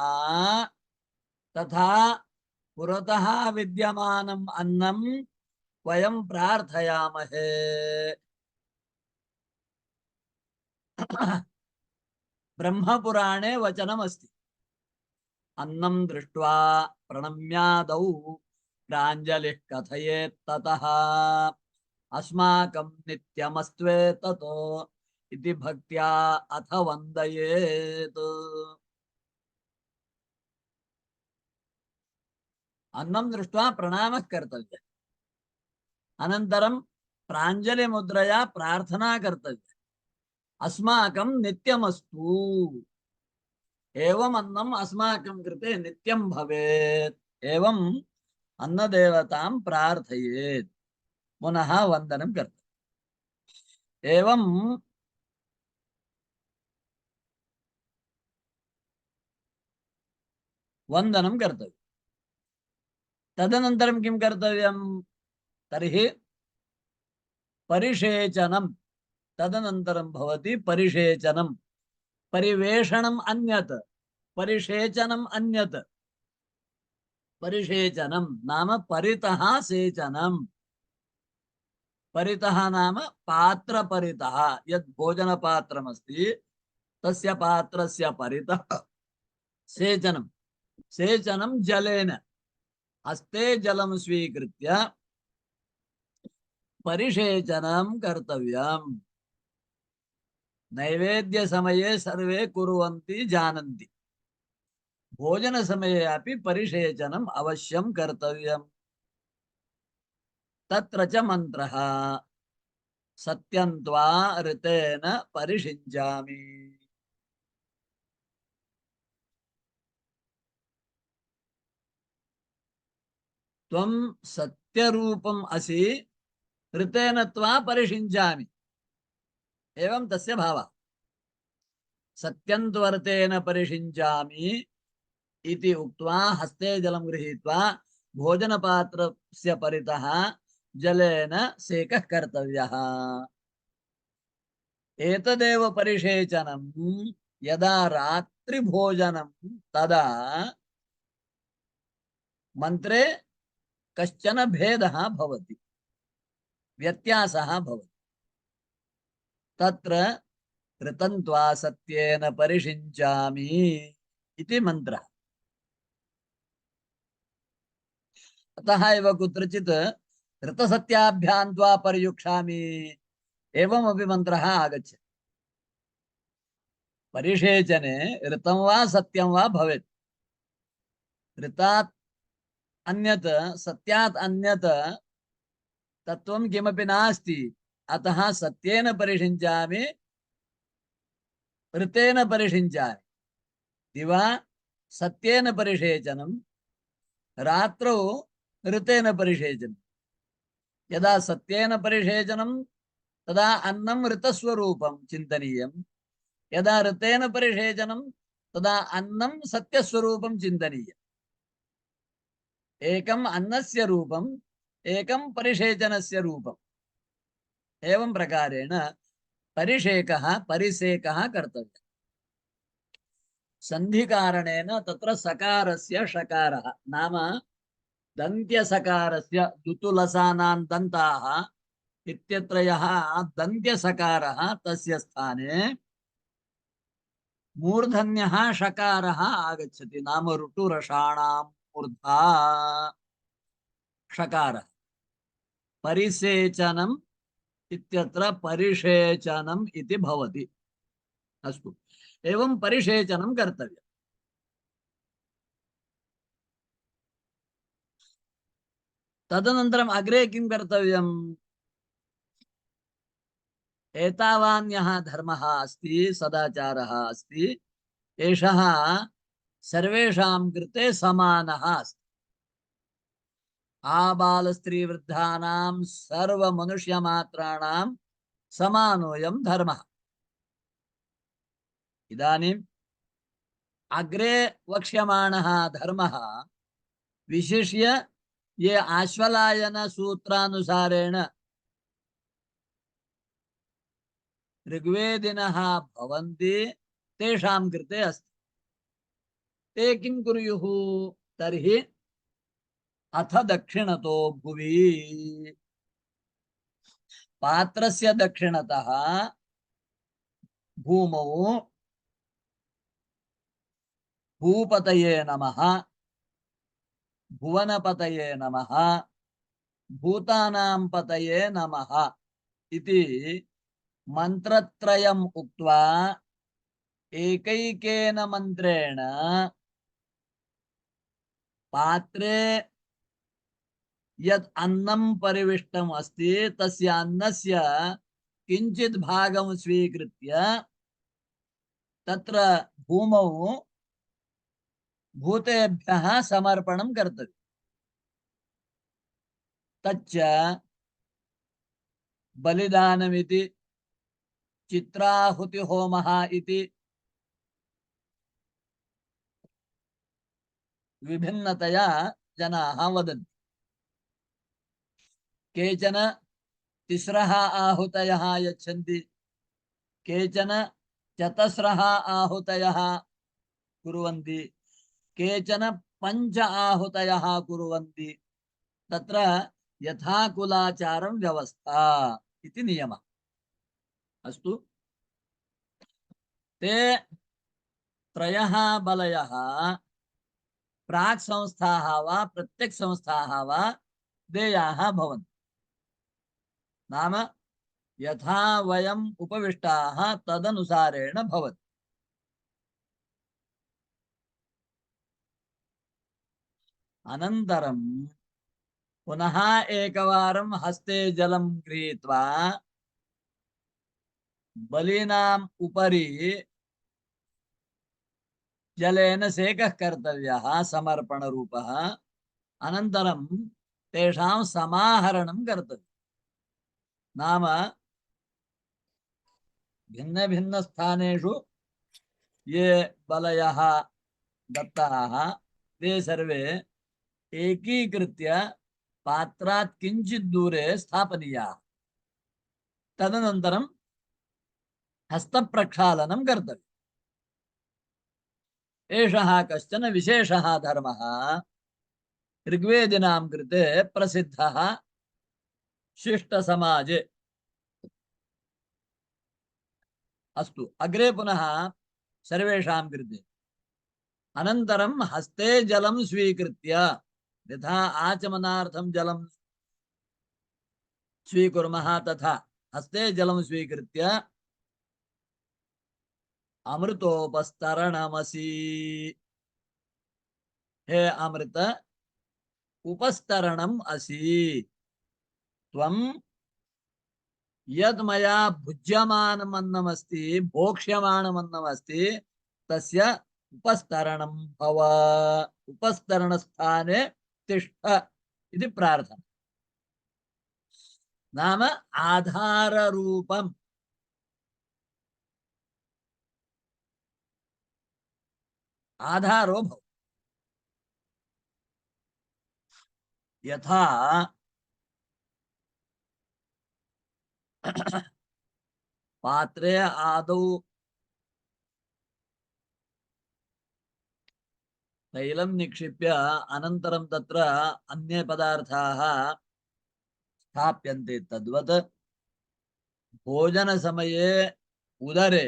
तथा पुरतः विद्यमानम् अन्नं वयं प्रार्थयामहे। ब्रह्मपुराणे वचनमस्ति, अन्नं दृष्ट्वा प्रणम्यादौ प्राञ्जलिः कथयेत् ततः अस्माकं नित्यमस्त्वे ततो इति भक्त्या अथ वन्दयेत्। अन्नं दृष्ट्वा प्रणामः कर्तव्यः। अनन्तरं प्राञ्जलिमुद्रया प्रार्थना कर्तव्या। अस्माकं नित्यमस्तु, एवम् अन्नम् अस्माकं कृते नित्यं भवेत्, एवम् अन्नदेवतां प्रार्थयेत्, पुनः वन्दनं कर्तव्यम्। एवं वन्दनं कर्तव्यम्। तदनन्तरं किं कर्तव्यम्? तर्हि परिषेचनं तदनन्तरं भवति। परिषेचनं, परिवेषणम् अन्यत्, परिषेचनम् अन्यत्। परिषेचनं नाम परितः सेचनं। परितः नाम पात्र परितः, यद् भोजनपात्रमस्ति तस्य पात्रस्य परितः सेचनं। सेचनं जलेन, हस्ते जलं स्वीकृत्य परिषेचनं कर्तव्यम्। नैवेद्य समये सर्वे कुर्वन्ति जानन्ति, भोजन समये अपि परिषेचनम् अवश्यं कर्तव्यम्। तत्र च मन्त्रः सत्यं त्वा ऋतेन परिषिञ्चामि। त्वं सत्यरूपम् असि, ऋतेन त्वा परिषिञ्चामि, एवं तस्य भावः। सत्यं त्वर्थेन परिषिञ्चामि इति उक्त्वा हस्ते जलं गृहीत्वा भोजनपात्रस्य परितः जलेन सेकः कर्तव्यः। एतदेव परिषेचनं यदा रात्रिभोजनं तदा मन्त्रे कश्चन भेदः भवति, व्यत्यासः भवति। तत्र ऋतं त्वा सत्येन परिषिञ्चामि इति मन्त्रः। अतः एव कुत्रचित् ऋतसत्याभ्यां त्वा पर्युक्षामि एवमपि मन्त्रः आगच्छति। परिषेचने ऋतं वा सत्यं वा भवेत्। ऋतात् अन्यत् सत्यात् अन्यत् तत्त्वं किमपि नास्ति। अतः सत्येन परिषिञ्चामि, ऋतेन परिषिञ्चामि। दिवा सत्येन परिषेचनं, रात्रौ ऋतेन परिषेचनं। यदा सत्येन परिषेचनं तदा अन्नं ऋतस्वरूपं चिन्तनीयं, यदा ऋतेन परिषेचनं तदा अन्नं सत्यस्वरूपं चिन्तनीयम्। एकम् अन्नस्य रूपम्, एकं परिषेचनस्य रूपम्। एवं प्रकारेण परिषेकः परिसेकः कर्तव्यः। सन्धिकारणेन तत्र सकारस्य षकारः नाम दन्त्यसकारस्य, दुतुलसानां दन्ताः इत्यत्र यः दन्त्यसकारः तस्य स्थाने मूर्धन्यः षकारः आगच्छति, नाम ऋटुरषाणां मूर्धा षकारः। परिसेचनम् इत्यत्र परिषेचनम् इति भवति। अस्तु, एवं परिषेचनं कर्तव्यम्। तदनन्तरम् अग्रे किं कर्तव्यम्? एतावान्यः धर्मः अस्ति, सदाचारः अस्ति, एषः सर्वेषां कृते समानः अस्ति। आबालस्त्रीवृद्धानां सर्वमनुष्यमात्राणां समानोऽयं धर्मः। इदानीम् अग्रे वक्ष्यमाणः धर्मः विशिष्य ये आश्वलायन सूत्रानुसारेण ऋग्वेदिनः भवन्ति तेषां कृते अस्ति। ते किं कुर्युः तर्हि? अथ दक्षिणतो भुवि, पात्रस्य दक्षिणतः भूमौ भूपतये नमः, भुवनपतये नमः, भूतानां पतये नमः इति मंत्रत्रयम् उक्त्वा एकैकेन मंत्रेण पात्रे यत् अन्नं परिविष्टम् अस्ति तस्य अन्नस्य किंचित् भागं स्वीकृत्य तत्र भूमौ भूतेभ्यः समर्पणं कर्तव्यम्। तच्च बलिदानमिति चित्राहुतिहोमः इति विभिन्नतया जनाः वदन्ति। केचन तिस्रः आहुतयः यच्छन्ति, केचन चतस्रः आहुतयः कुर्वन्ति, केचन पञ्च आहुतयः कुर्वन्ति। तत्र यथाकुलाचारं व्यवस्था इति नियमः। अस्तु, ते त्रयः बलयः प्राक् संस्थाः वा प्रत्यक् संस्थाः वा देयाः भवन्ति। नाम यथा वयम् उपविष्टाः तदनुसारेण भवति। अनन्तरं पुनः एकवारं हस्ते जलं गृहीत्वा बलीनाम् उपरि जलेन सेकः कर्तव्यः समर्पणरूपः। अनन्तरं तेषां समाहरणं कर्तव्यम्। नाम भिन्न भिन्न स्थानेषु ये बलयः दत्ताः ते सर्वे एकीकृत्य पात्रात् किञ्चित् दूरे स्थापनीयाः। तदनन्तरं हस्तप्रक्षालनं कर्तव्यम्। एषः कश्चन विशेषः धर्मः ऋग्वेदिनां कृते प्रसिद्धः शिष्टसमाजे। अस्तु, अग्रे पुनः सर्वेषां कृते अनन्तरं हस्ते जलं स्वीकृत्य यथा आचमनार्थं जलं स्वीकुर्मः तथा हस्ते जलं स्वीकृत्य अमृतोपस्तरणमसि, हे अमृत उपस्तरणम् असि त्वं यद् मया भुज्यमानमन्नमस्ति भोक्ष्यमाणमन्नमस्ति तस्य उपस्तरणं भव, उपस्तरणस्थाने तिष्ठ इति प्रार्थना। नाम आधाररूपम् आधारो भव। यथा पात्रे आदौ तैलं निक्षिप्य अनन्तरं तत्र अन्ये पदार्थाः स्थाप्यन्ते, तद्वत् भोजनसमये उदरे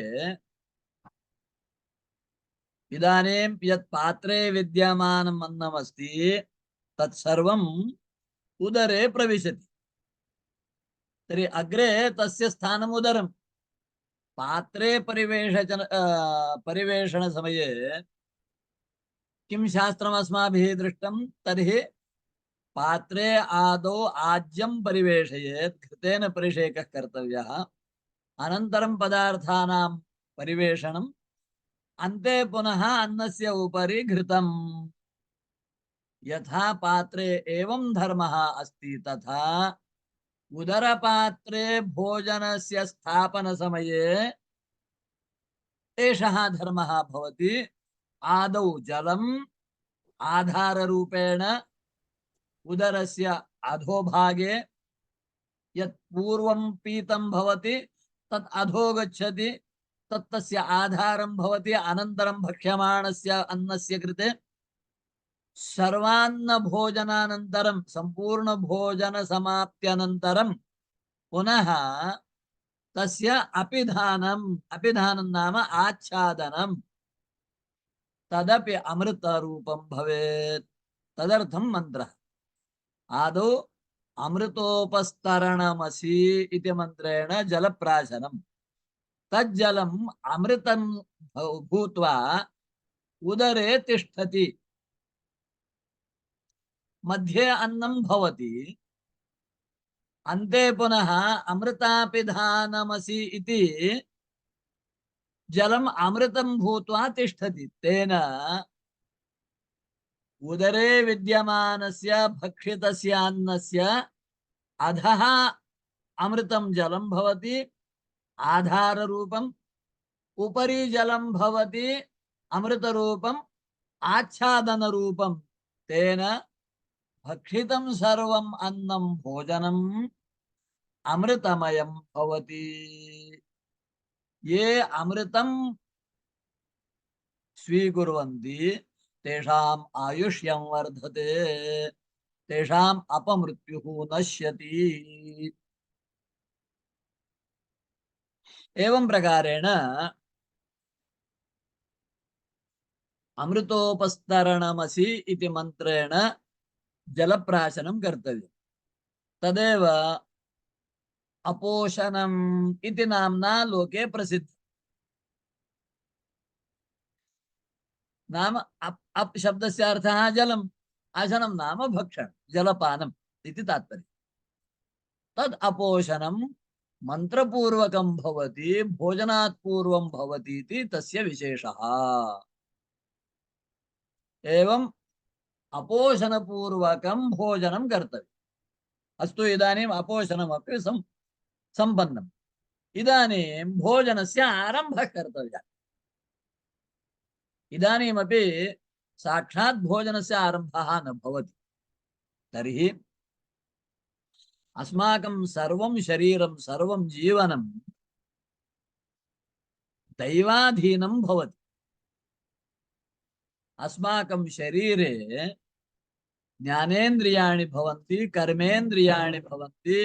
इदानीं यत् पात्रे विद्यमानम् अन्नमस्ति तत्सर्वम् उदरे प्रविशति। तर्हि अग्रे तस्य स्थानम् उदरम्। पात्रे परिवेषणसमये किं शास्त्रम् अस्माभिः दृष्टं? तर्हि पात्रे आदौ आज्यं परिवेशयेत्, घृतेन परिषेकः कर्तव्यः, अनन्तरं पदार्थानां परिवेषणम्, अन्ते पुनः अन्नस्य उपरि घृतम्। यथा पात्रे एवं धर्मः अस्ति तथा उदरपात्रे भोजनस्य स्थापनसमये एषः धर्मः भवति। आदौ जलम् आधाररूपेण उदरस्य अधोभागे, यत् पूर्वं पीतं भवति तत् अधो गच्छति, तत् तस्य आधारं भवति। अनन्तरं भक्ष्यमाणस्य अन्नस्य कृते सर्वान्न भोजनानन्तरं सम्पूर्ण भोजन समाप्त्यनन्तरं पुनः तस्य अपिधानं नाम आच्छादनं, तदपि अमृतरूपं भवेत्। तदर्थं मन्त्रः। आदौ अमृतोपस्तरणमसि इति मन्त्रेण जलप्राशनम् तज्जलम् अमृतं भूत्वा उदरे तिष्ठति मध्ये अन्नं भवति अन्ते पुनः अमृतापिधानमसि इति जलम् अमृतं भूत्वा तिष्ठति तेन उदरे विद्यमानस्य भक्षितस्य अन्नस्य अधः अमृतं जलं भवति आधाररूपम् उपरि जलं भवति अमृतरूपम् आच्छादनरूपं तेन भक्षितं सर्वम् अन्नं भोजनम् अमृतमयं भवति ये अमृतं स्वीकुर्वन्ति तेषाम् आयुष्यं वर्धते तेषाम् अपमृत्युः नश्यति एवं प्रकारेण अमृतोपस्तरणमसि इति मन्त्रेण जलप्राशनं कर्तव्यम् तदेव अपोषणम् इति नाम्ना लोके प्रसिद्धम् नाम अप् शब्दस्य अर्थः जलम् आशनं नाम भक्षणं जलपानम् इति तात्पर्यम् तद् अपोषणं मन्त्रपूर्वकं भवति भोजनात् पूर्वं भवति इति तस्य विशेषः एवम् अपोषणपूर्वकं भोजनं कर्तव्यम् अस्तु इदानीम् अपोषणमपि सम्पन्नम् इदानीं भोजनस्य आरम्भः कर्तव्यः इदानीमपि साक्षात् भोजनस्य आरम्भः न भवति तर्हि अस्माकं सर्वं शरीरं सर्वं जीवनं दैवाधीनं भवति अस्माकं शरीरे ज्ञानेन्द्रियाणि भवन्ति कर्मेन्द्रियाणि भवन्ति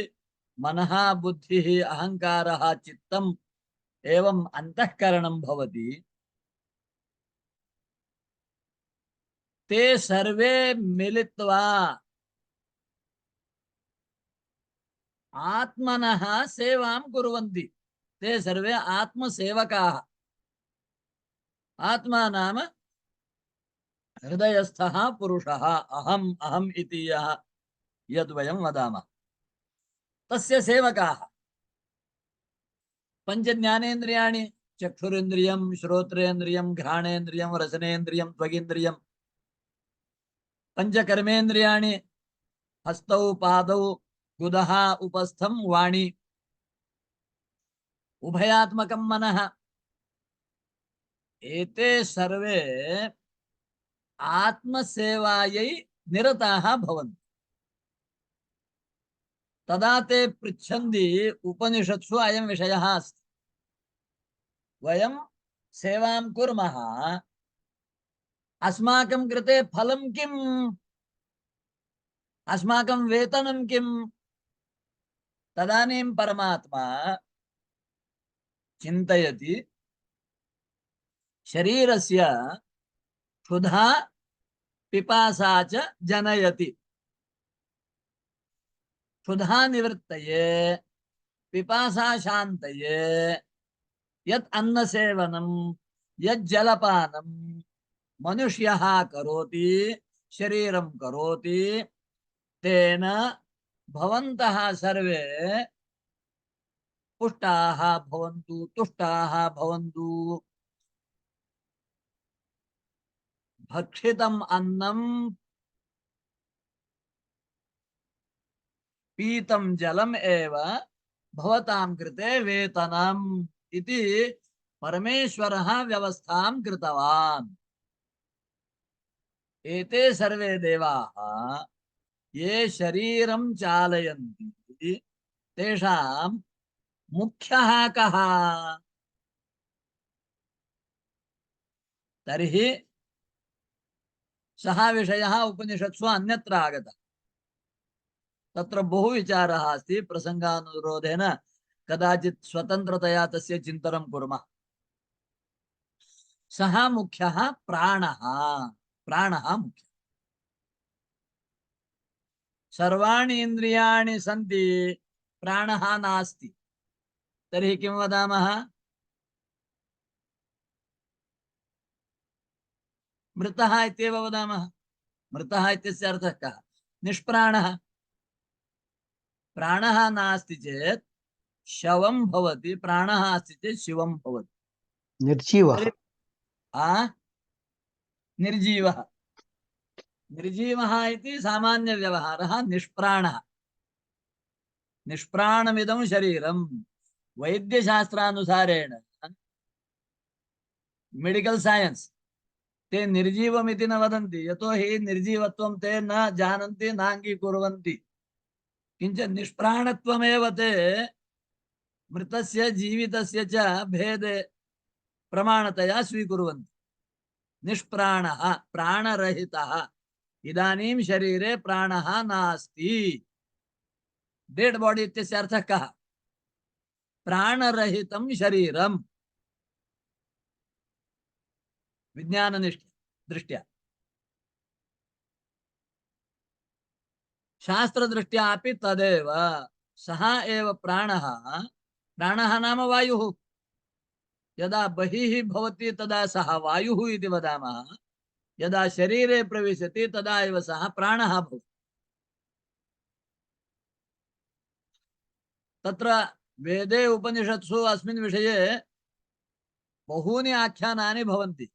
मनः बुद्धिः अहङ्कारः चित्तम् एवं अंतःकरणं भवति ते सर्वे मिलित्वा आत्मनः सेवां कुर्वन्ति ते सर्वे आत्मसेवकाः आत्मा नाम हृदयस्थः पुरुषः अहम् अहम् इति यद्वयं वदामः तस्य सेवकाः पंचज्ञानेन्द्रियाणि चक्षुरेन्द्रियं श्रोत्रेन्द्रियं घ्राणेन्द्रियं रसनेन्द्रियं त्वगिन्द्रियं पंचकर्मेन्द्रियाणि हस्तौ पादौ गुदः उपस्थं वाणी उभयात्मकं मनः एते सर्वे आत्मसेवायै निरताः भवन्ति तदा ते पृच्छन्ति उपनिषत्सु अयं विषयः अस्ति वयं सेवां कुर्मः अस्माकं कृते फलं किम् अस्माकं वेतनं किम् तदानीं परमात्मा चिन्तयति शरीरस्य क्षुधा पिपासा च जनयति क्षुधा निवृत्तये पिपासा शान्तये यत् अन्नसेवनं यत् जलपानं मनुष्यः करोति शरीरं करोति तेन भवन्तः सर्वे पुष्टाः भवन्तु तुष्टाः भवन्तु भक्षितम् अन्नं पीतं जलम् एव भवतां कृते वेतनम् इति परमेश्वरः व्यवस्थां कृतवान् एते सर्वे देवाः ये शरीरं चालयन्ति तेषां मुख्यः कः तर्हि सः विषयः उपनिषत्सु अन्यत्र आगतः तत्र बहु विचारः अस्ति प्रसंगानुरोधेन कदाचित् स्वतन्त्रतया तस्य चिन्तनं कुर्मः सः मुख्यः प्राणः प्राणः मुख्यः सर्वाणि इन्द्रियाणि सन्ति प्राणः नास्ति तर्हि किं वदामः? मृतः इत्येव वदामः। मृतः इत्यस्य अर्थः कः? निष्प्राणः। प्राणः नास्ति चेत् शवं भवति, प्राणः अस्ति चेत् शिवं भवति। निर्जीवः। निर्जीवः। निर्जीवः इति सामान्यव्यवहारः। निष्प्राणः। निष्प्राणमिदं शरीरं वैद्यशास्त्रानुसारेण मेडिकल साइंस ते निर्जीवमिति न वदन्ति, यतो हि निर्जीवत्वं ते न जानन्ति नाङ्गीकुर्वन्ति। किञ्च निष्प्राणत्वमेव ते मृतस्य जीवितस्य च भेदे प्रमाणतया स्वीकुर्वन्ति। निष्प्राणः प्राणरहितः। इदानीं शरीरे प्राणः नास्ति। डेड बॉडी इत्यस्य अर्थः कः? प्राणरहितं शरीरम्। विज्ञाननिष्ठ दृष्ट्या शास्त्रदृष्ट्या अपि तदेव। सः एव प्राणः। प्राणः नाम वायुः। यदा बहिः भवति तदा सः वायुः इति वदामः। यदा शरीरे प्रविशति तदा एव सः प्राणः भवति। तत्र वेदे उपनिषत्सु अस्मिन् विषये बहूनि आख्यानानि भवन्ति।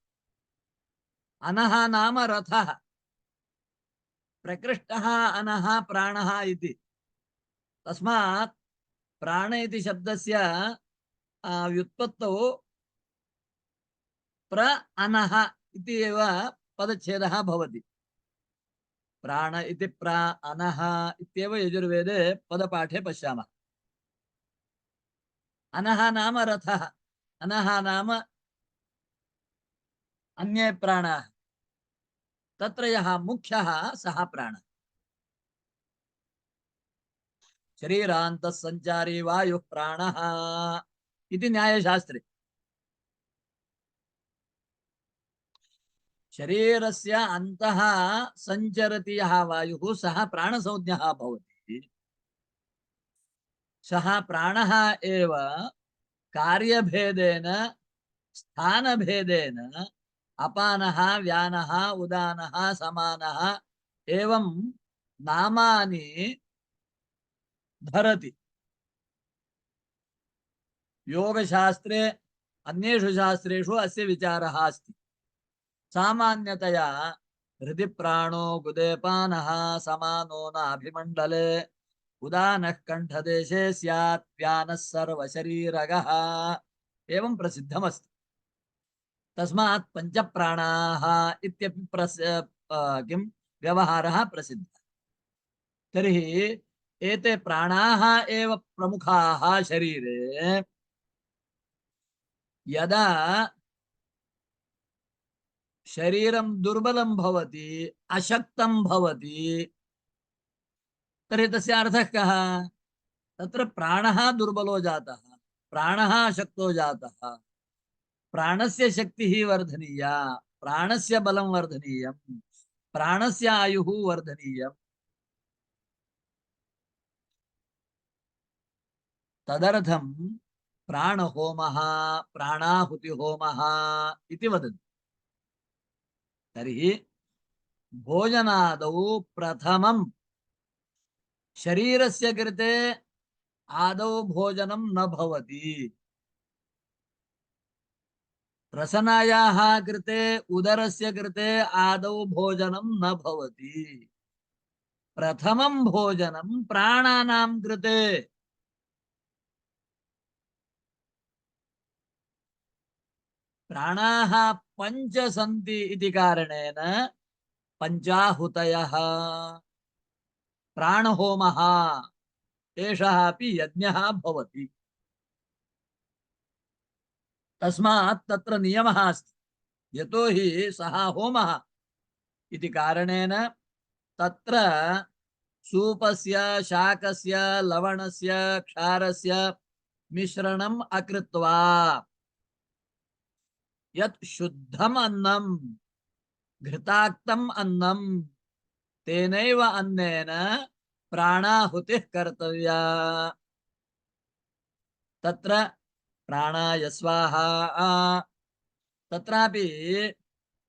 अनः नाम रथः, प्रकृष्टः अनः प्राणः इति। तस्मात् प्राण इति शब्दस्य व्युत्पत्तौ प्र अनः इति एव पदच्छेदः भवति। प्राण इति प्र अनः इत्येव यजुर्वेदे पदपाठे पश्यामः। अनः नाम रथः, अनः नाम अन्ये प्राणाः। तत्र यः मुख्यः सः प्राणः। शरीरान्तः सञ्चारी वायुः प्राणः इति न्यायशास्त्रे। शरीरस्य अन्तः सञ्चरति यः वायुः सः प्राणसंज्ञः भवति। सः प्राणः एव कार्यभेदेन स्थानभेदेन अपानः व्यानः उदानः समानः एवं नामानि धरति। योगशास्त्रे अन्येषु शास्त्रेषु अस्य विचारः अस्ति। सामान्यतया हृदि प्राणो गुदेपानः समानो नाभिमण्डले उदानः कण्ठदेशे स्यात् व्यानः सर्वशरीरगः एवं प्रसिद्धमस्ति। तस्मात् पंचप्राणाः इत्यपि किं व्यवहारः प्रसिद्धः। तर्हि एते प्राणाः एव प्रमुखाः शरीरे। यदा शरीरं दुर्बलं भवति, अशक्तं भवति, तर्हि तस्य अर्थः कः? तत्र प्राणः दुर्बलो जातः, प्राणः अशक्तो जातः। प्राणस्य शक्तिः वर्धनीया, प्राणस्य बलं वर्धनीयं, प्राणस्य आयुः वर्धनीयम्। तदर्थं प्राणहोमः प्राणाहुतिहोमः इति वदन्ति। तर्हि भोजनादौ प्रथमं शरीरस्य कृते आदौ भोजनं न भवति। रसनायाः कृते उदरस्य कृते आदौ भोजनं न भवति। प्रथमं भोजनं प्राणानां कृते। प्राणाः पञ्च सन्ति इति कारणेन पञ्चाहुतयः। प्राणहोमः एषः अपि यज्ञः भवति। तस्मात् तत्र नियमः अस्ति। यतो हि सः होमः इति कारणेन तत्र सूपस्य शाकस्य लवणस्य क्षारस्य मिश्रणम् अकृत्वा यत् शुद्धम् अन्नं घृताक्तम् अन्नं तेनैव अन्नेन प्राणाहुतिः कर्तव्या। तत्र प्राणाय स्वाहा, तत्रापि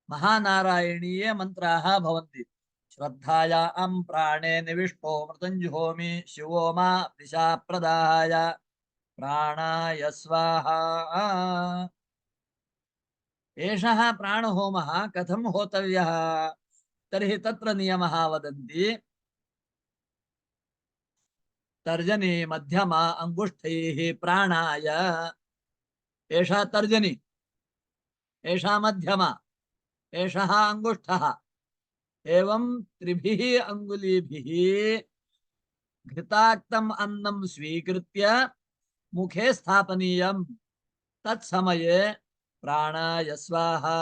महानारायणीय मंत्राः भवन्ति। श्रद्धायां प्राणे निविष्टो मृत्युंजुहोमि शिवो मा दिशा प्रदाय प्राणाय स्वाहा। एषः प्राणहोमः कथं होतव्यः तर्हि तत्र नियमः वदन्ति। तर्जनी मध्यमा अंगुष्ठैः प्राणाय, एषा तर्जनी, एषा मध्यमा, एषः अंगुष्ठः, एवं त्रिभिः अंगुलीभिः घृताक्तम् अन्नं स्वीकृत्य मुखे स्थापनीयम्। तत्समये प्राणाय स्वाहा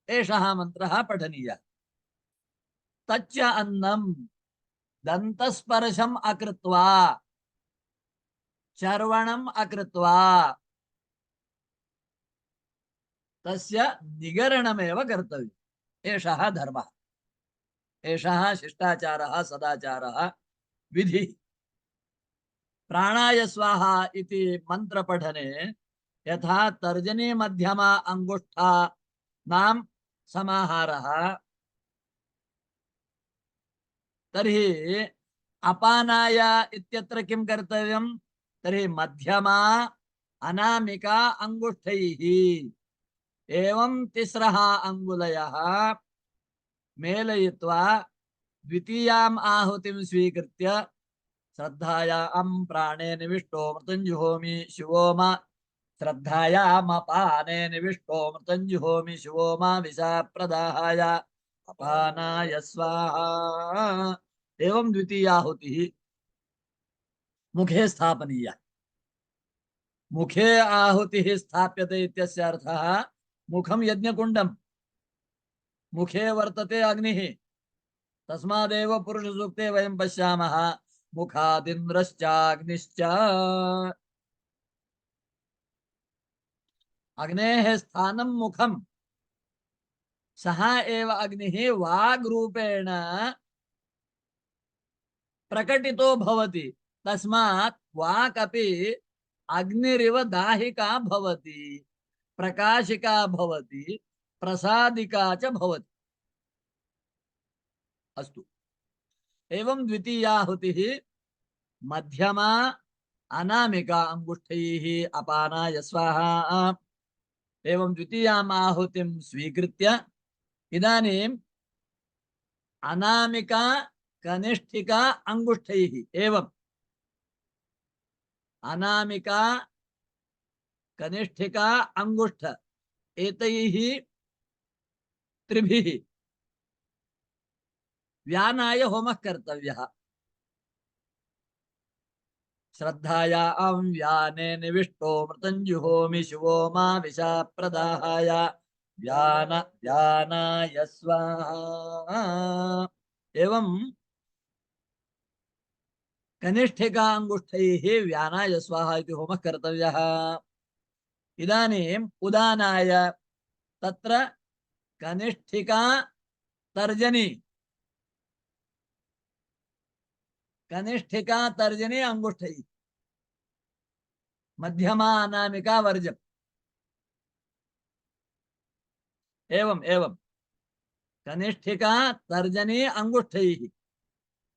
एषः मन्त्रः पठनीयः। तच्च अन्नं दन्तस्पर्शम् अकृत्वा, चर्वणम् अकृत्वा तस्य निगरणमेव कर्तव्यम्। एषः धर्मः, एषः शिष्टाचारः, सदाचारः, विधिः। प्राणाय स्वाहा इति मन्त्रपठने यथा तर्जनी मध्यमा अंगुष्ठा नाम समाहारः, तर्हि अपानाय इत्यत्र किं कर्तव्यम्? तर्हि मध्यमा अनामिका अंगुष्ठैः एवं तिस्रः अंगुलयः मेलयित्वा द्वितीयाम् आहुतिं स्वीकृत्य श्रद्धायां प्राणे निविष्टो मृत्युंजुहोमि शिवो मा, श्रद्धायामपाने निविष्टो मृत्युंजुहोमि शिवो मा विषा प्रदाहाय अपानाय स्वाहा। एवं द्वितीयाहुतिः मुखे स्थापनीया। मुखे आहुतिः स्थाप्यते इत्यस्य अर्थः मुखं यज्ञकुण्डं, मुखे वर्तते अग्निः। तस्मादेव पुरुषसूक्ते वयं पश्यामः मुखादिन्द्रश्चाग्निश्च। अग्नेः स्थानं मुखं, सः एव अग्निः वाग्रूपेण प्रकटितो भवति। तस्मात् वाक् अपि अग्निरिव दाहिका भवति, प्रकाशिका भवति, प्रसादिका च भवति। अस्तु, एवं द्वितीयाहुतिः मध्यमा अनामिका अंगुष्ठैः अपानाय स्वाहा। एवं द्वितीयाम् आहुतिं स्वीकृत्य इदानीम् अनामिका कनिष्ठिका अंगुष्ठैः, एवं अनामिका कनिष्ठिका अंगुष्ठ एतैः त्रिभिः व्यानाय होमः कर्तव्यः। श्रद्धायां व्याने निविष्टो मृत्युंजुहोमि शिवो मा विषा प्रदाहाय व्यानाय स्वाहा। एवं कनिष्ठिका अंगुष्ठैः व्यानाय स्वाहा इति होमः कर्तव्यः। इदानीम् उदानाय, तत्र कनिष्ठिका तर्जनी, कनिष्ठिका तर्जनी अंगुष्ठैः, मध्यमा अनामिका वर्जम्। एवं एवं कनिष्ठिका तर्जनी अंगुष्ठैः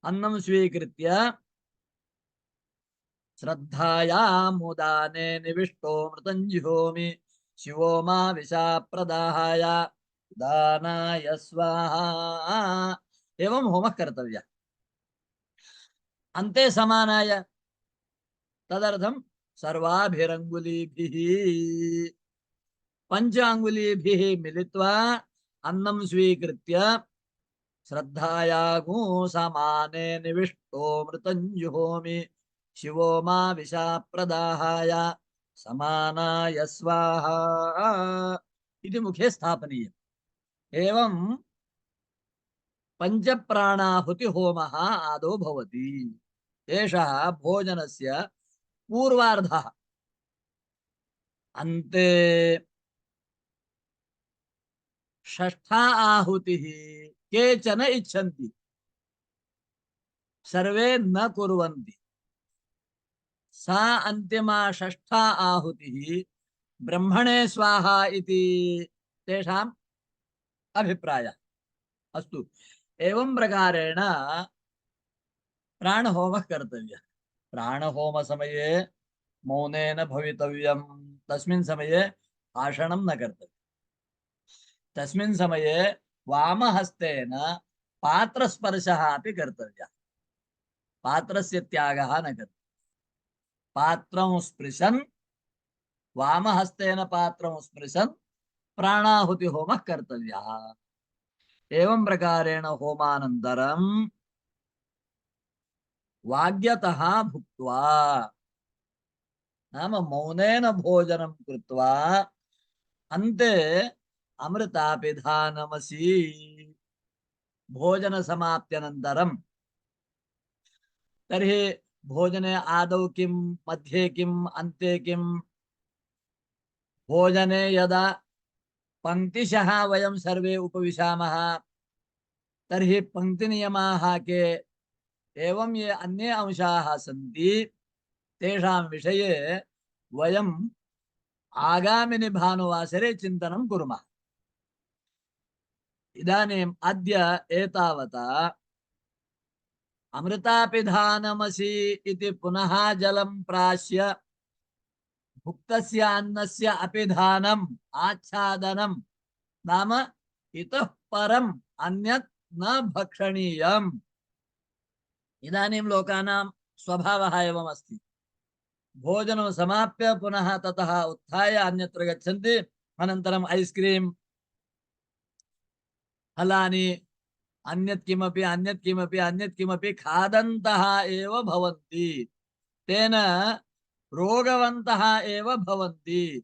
अन्नं स्वीकृत्य श्रद्धायामुदाने निविष्टो मृत्युंजुहोमि शिवो मा विषा प्रदाहाय दानाय स्वाहा। एवं होमः कर्तव्यः। अन्ते समानाय, तदर्थं सर्वाभिरंगुलीभिः पंच अंगुलीभिः मिलित्वा अन्नं स्वीकृत्य श्रद्धायागु समाने निविष्टो मृत्युंजुहोमि शिवो मा विषा प्रदाहाय समानाय स्वाहा इति मुखे स्थापनीयम्। एवं पंचप्राणाहुति होमः आदौ भवति। एषः भोजनस्य पूर्वार्धः। अन्ते षष्ठा आहुतिः केचन इच्छन्ति। सर्वे न कुर्वन्ति। सा अन्तिमा षष्ठा आहुतिः ब्रह्मणे स्वाहा इति तेषाम् अभिप्रायः। अस्तु, एवं प्रकारेण प्राणहोमः कर्तव्यः। प्राणहोम समये मौनेन भवितव्यम्। तस्मिन् समये भाषणं न कर्तव्यम्। तस्मिन् समये वामहस्तेन पात्रस्पर्शः अपि कर्तव्यः। पात्रस्य त्यागः न कर्तव्यः। पात्रं स्पृशन्, वामहस्तेन पात्रं स्पृशन् प्राणाहुतिहोमः कर्तव्यः। एवं प्रकारेण होमानन्तरं वाग्यतः भुक्त्वा, नाम मौनेन भोजनं कृत्वा अन्ते अमृतापिधानमसि भोजन समाप्त्यनन्तरं, तर्हि भोजने आदौ किं, मध्ये किं, अन्ते किं? भोजने यदा पंक्तिशः वयं सर्वे उपविशामः तर्हि पंक्तिनियमाः के? एवं ये अन्ये अंशाः सन्ति तेषां विषये वयं आगामिनि भानुवासरे चिन्तनं कुर्मः। इदानीम् अद्य एतावता अमृतापिधानमसि इति पुनः जलं प्राश्य भुक्तस्य अन्नस्य अपिधानम् आच्छादनं, नाम इतः परम् अन्यत् न भक्षणीयम्। इदानीं लोकानां स्वभावः एवमस्ति। भोजनं समाप्य पुनः ततः उत्थाय अन्यत्र गच्छन्ति, अनन्तरम् ऐस् क्रीम्, फलानि, अन्यत् किमपि अन्यत् किमपि अन्यत् किमपि खादन्तः एव भवन्ति। तेन रोगवन्तः एव भवन्ति,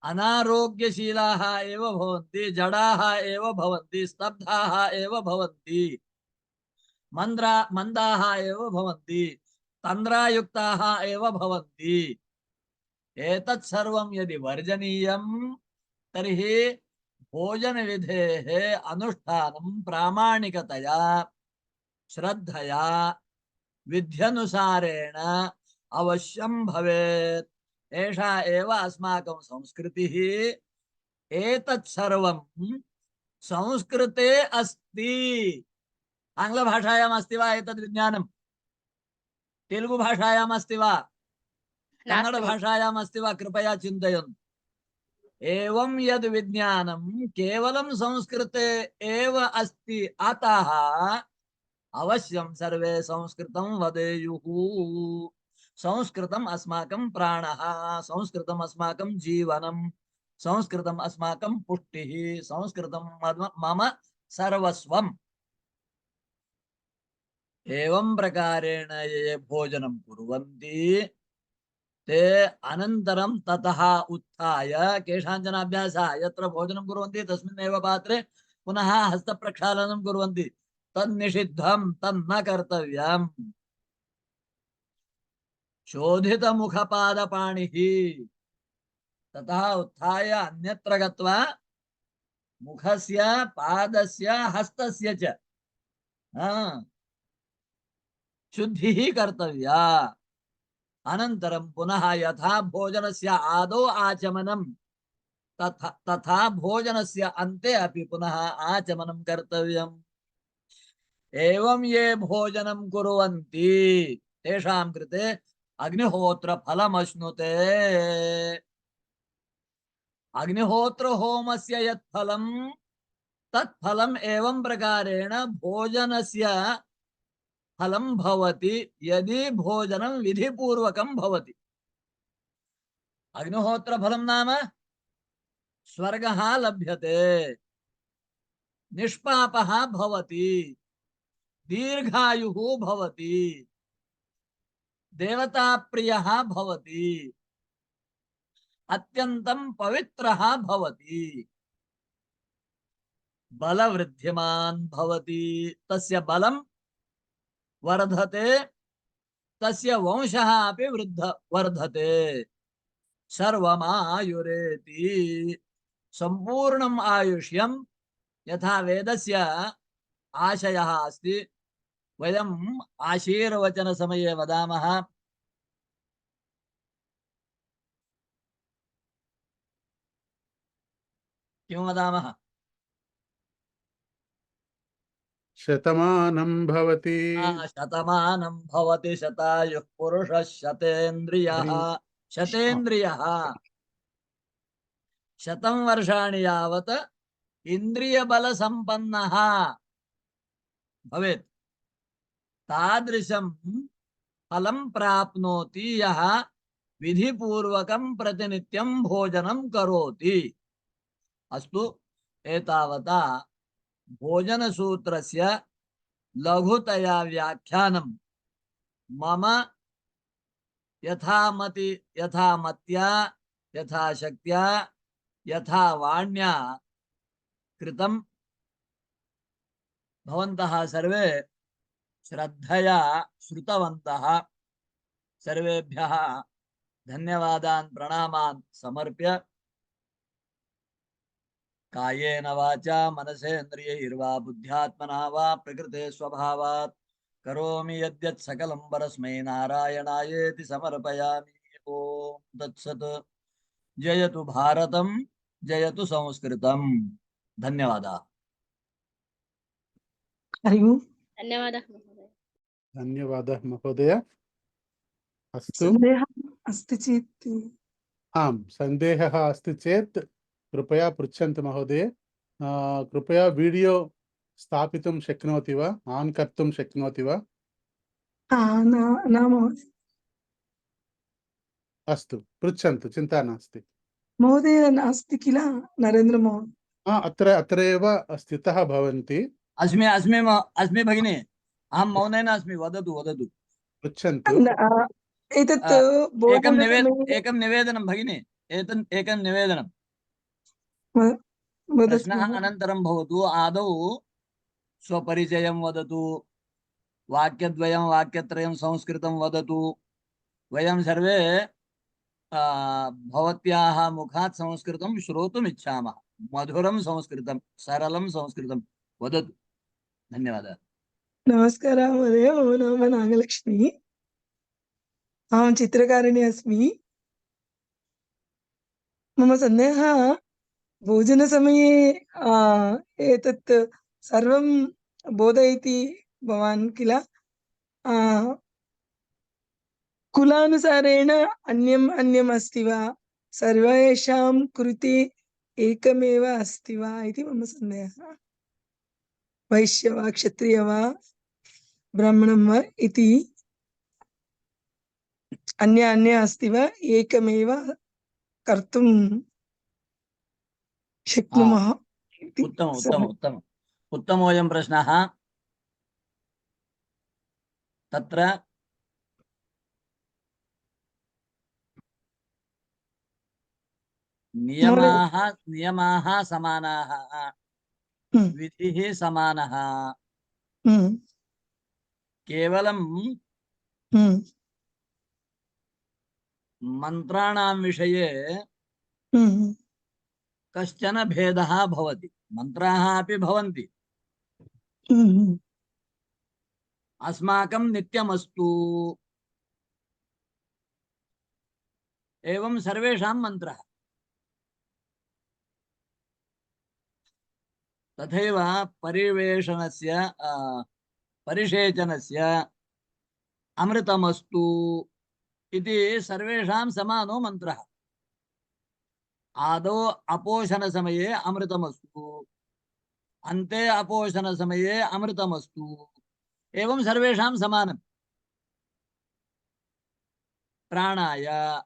अनारोग्यशीलाः एव भवन्ति, जडाः एव भवन्ति, स्तब्धाः एव भवन्ति, मंदाः एव भवन्ति, तन्द्रायुक्ताः एव भवन्ति। एतत् सर्वं यदि वर्जनीयं तर्हि भोजन विधेः अनुष्ठानं प्रामाणिकतया श्रद्धया विध्यनुसारेण अवश्यं भवेत्। एषा एव अस्माकं संस्कृतिः। एतत् सर्वं संस्कृते अस्ति। आङ्ग्लभाषायाम् अस्ति वा एतद् विज्ञानं? तेलुगु भाषायाम् अस्ति वा? कन्नड भाषायाम् अस्ति वा? कृपया चिन्तयन्तु। एवं यद् विज्ञानं केवलं संस्कृते एव अस्ति, अतः अवश्यं सर्वे संस्कृतं वदेयुः। संस्कृतम् अस्माकं प्राणः, संस्कृतम् अस्माकं जीवनं, संस्कृतम् अस्माकं पुष्टिः, संस्कृतं मम सर्वस्वम्। एवं प्रकारेण ये भोजनं कुर्वन्ति ते अनन्तरं ततः उत्थाय केषाञ्चन अभ्यासः, यत्र भोजनं कुर्वन्ति तस्मिन्नेव पात्रे पुनः हस्तप्रक्षालनं कुर्वन्ति। तन्निषिद्धं, तन्न कर्तव्यम्। शोधितमुखपादपाणिः, ततः उत्थाय अन्यत्र गत्वा मुखस्य, पादस्य, हस्तस्य च शुद्धिः कर्तव्या। अनन्तरं पुनः यथा भोजनस्य आदौ आचमनं तथा भोजनस्य अन्ते अपि पुनः आचमनं कर्तव्यम्। एवं ये भोजनं कुर्वन्ति तेषां कृते अग्निहोत्र फलमश्नुते। अग्निहोत्र होमस्य यत् फलं तत् फलम् एवं प्रकारेण भोजनस्य फलं भवति यदि भोजनं विधिपूर्वकं भवति। अग्निहोत्र फलं नाम स्वर्गः लभ्यते, निष्पापः भवति, दीर्घायुः भवति, देवताप्रियः भवति, अत्यन्तं पवित्रः भवति, बलवृद्धिमान् भवति, तस्य बलं वर्धते, तस्य वंशः अपि वर्धते। सर्वमायुरेति, संपूर्णम् आयुष्यं, यथा वेदस्य आशयः अस्ति वयम् आशीर्वचन समये वदामः। किं वदामः? शतमानं भवति शतमानं भवति शतायुः पुरुषः शतेन्द्रियः। शतेन्द्रियः शतं वर्षाणि यावत् इन्द्रियबलसम्पन्नः भवेत्। तादृशं फलं प्राप्नोति यः विधिपूर्वकं प्रतिनित्यं भोजनं करोति। अस्तु, एतावता भोजनसूत्रस्य लघुतया व्याख्यानं मम यथामत्या यथाशक्त्या यथा वाण्या कृतं। भवन्तः सर्वे श्रद्धया श्रुतवन्तः। सर्वेभ्यः धन्यवादान् प्रणामान् समर्प्य कायेन वाचा मनसेन्द्रियैर्वा बुद्ध्यात्मना वा प्रकृते स्वभावात् करोमि यद्यत् सकलं परस्मै नारायणायेति समर्पयामि। ओम तत्सत्। जयतु भारतं, जयतु संस्कृतम्। धन्यवादाः। हरि ओम्। धन्यवादः महोदय। धन्यवादः महोदय। अस्तु, सन्देहः अस्ति चेत् आम्, सन्देहः अस्ति चेत् कृपया पृच्छन्तु महोदय। कृपया वीडियो स्थापितुं शक्नोति वा, आन् कर्तुं शक्नोति वा? न महोदय। अस्तु, पृच्छन्तु, चिन्ता नास्ति। महोदय नास्ति किल नरेन्द्र महोदय? अत्रैव स्थितः भवन्ति। अस्मि भगिनी, अहं मौनेन अस्मि। वदतु वदतु। पृच्छन्तु। एतत् एकं निवेदनं भगिनी, एकं निवेदनं। प्रश्नः अनन्तरं भवतु। आदौ स्वपरिचयं वदतु, वाक्यद्वयं वाक्यत्रयं संस्कृतं वदतु। वयं सर्वे भवत्याः मुखात् संस्कृतं श्रोतुम् इच्छामः। मधुरं संस्कृतं, सरलं संस्कृतं वदतु। धन्यवादः। नमस्कारः महोदय, मम नाम नागलक्ष्मी, अहं चित्रकारिणी अस्मि। मम सन्देहः, भोजनसमये एतत् सर्वं बोधयति भवान् किल? कुलानुसारेण अन्यम् अस्ति वा? सर्वेषां कृते एकमेव अस्ति वा इति मम सन्देहः। वैश्य वा क्षत्रिय वा ब्राह्मणं वा इति अन्य अस्ति वा? एकमेव कर्तुं शक्नुमः इति। उत्तमोऽयं प्रश्नः। तत्र नियमाः समानाः, विधिः समानः। केवलं मन्त्राणां विषये कश्चन भेदः भवति। मन्त्राः अपि भवन्ति। अस्माकं नित्यमस्तु एवं सर्वेषां मन्त्रः। तथैव परिवेशनस्य परिषेचनस्य अमृतमस्तु इति सर्वेषां समानो मन्त्रः। आदौ अपोषण समये अमृतमस्तु, अन्ते अपोषण समये अमृतमस्तु, एवं सर्वेषां समानम्। प्राणाय,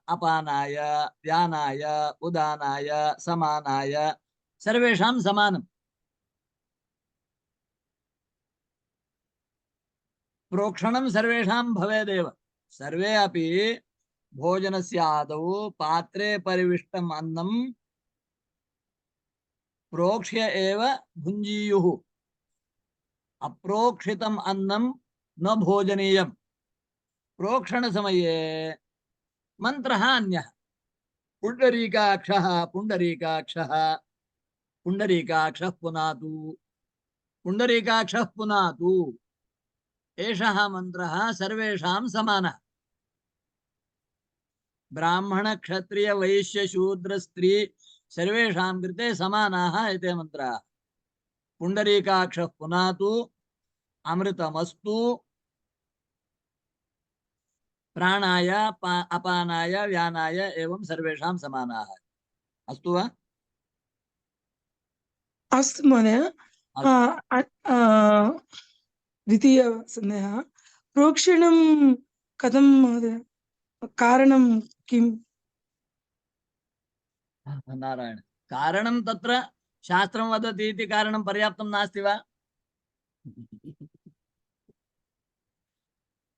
अपानाय, व्यानाय, उदानाय, समानाय सर्वेषां समानम्। प्रोक्षणं सर्वेषां भवेदेव। सर्वे अपि भोजनस्य आदौ पात्रे परिविष्टम् अन्नं प्रोक्ष्य एव भुञ्जीयुः। अप्रोक्षितम् अन्नं न भोजनीयम्। प्रोक्षण समये मन्त्रः अन्यः। पुण्डरीकाक्षः पुण्डरीकाक्षः पुण्डरीकाक्षः पुनातु, पुण्डरीकाक्षः पुनातु। एषः मन्त्रः सर्वेषां समानः। ब्राह्मण क्षत्रिय वैश्य शूद्र स्त्री सर्वेषां कृते समानाः एते मन्त्राः। पुण्डरीकाक्षः पुनातु अमृतमस्तु प्राणाय अपानाय व्यानाय एवं सर्वेषां समानाः। अस्तु वा? अस्तु महोदय। द्वितीय सन्देहः, प्रोक्षणं कथं महोदय, कारणं किम्? नारायण, कारणं तत्र शास्त्रं वदति इति कारणं पर्याप्तं नास्ति वा?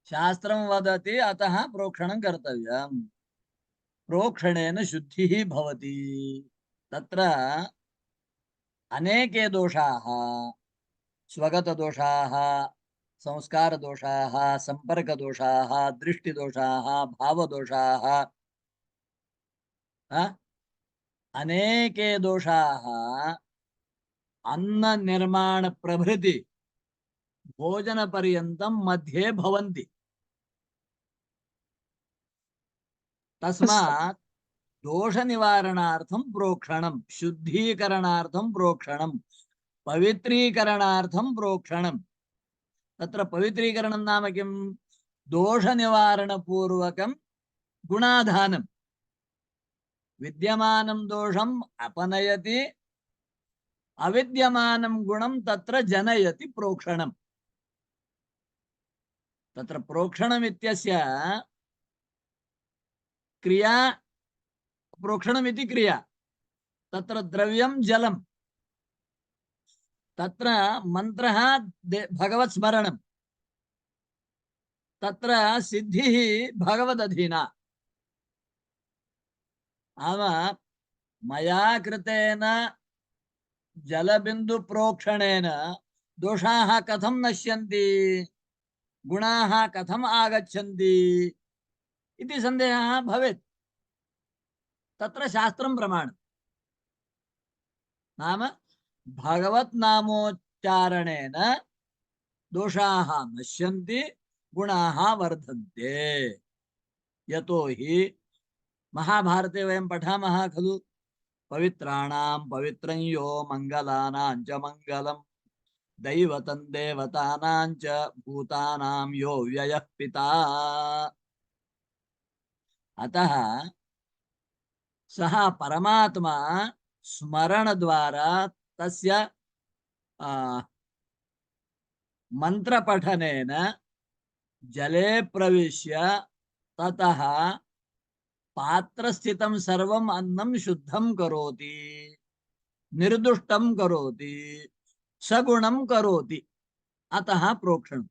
शास्त्रं वदति अतः प्रोक्षणं कर्तव्यम्। प्रोक्षणेन शुद्धिः भवति। तत्र अनेके दोषाः, स्वगतदोषाः, संस्कारदोषाः, सम्पर्कदोषाः, दृष्टिदोषाः, भावदोषाः, अनेके दोषाः अन्न निर्माण प्रभृति भोजन पर्यन्तं मध्ये भवन्ति। तस्मात् दोष निवारणार्थं प्रोक्षणं, शुद्धीकरणार्थं प्रोक्षणं, पवित्रीकरणार्थं प्रोक्षणं। तत्र पवित्रीकरणं नाम किं? दोष निवारण पूर्वकं गुणाधानं। विद्यमानं दोषम् अपनयति, अविद्यमानं गुणं तत्र जनयति प्रोक्षणम्। तत्र प्रोक्षणम् इत्यस्य क्रिया, प्रोक्षणमिति क्रिया। तत्र द्रव्यं जलं, तत्र मन्त्रः भगवत् स्मरणं, तत्र सिद्धिः भगवदधीना। नाम मया कृतेन जलबिन्दु प्रोक्षणेन दोषाः कथं नश्यन्ति, गुणाः कथम् आगच्छन्ति इति सन्देहः भवेत्। तत्र शास्त्रं प्रमाणम्। नाम भगवत् नामोच्चारणेन दोषाः नश्यन्ति, गुणाः वर्धन्ते। यतो हि महाभारते वयं पठामः खलु, पवित्राणां पवित्रं यो मङ्गलानां च मङ्गलं, दैवतं देवतानां च भूतानां यो व्ययः पिता। अतः सः परमात्मा स्मरण द्वारा तस्य मंत्र पठनेन जले प्रविश्य ततः पात्रस्थितं सर्वम् अन्नं शुद्धं करोति, निर्दुष्टं करोति, सगुणं करोति। अतः प्रोक्षणम्।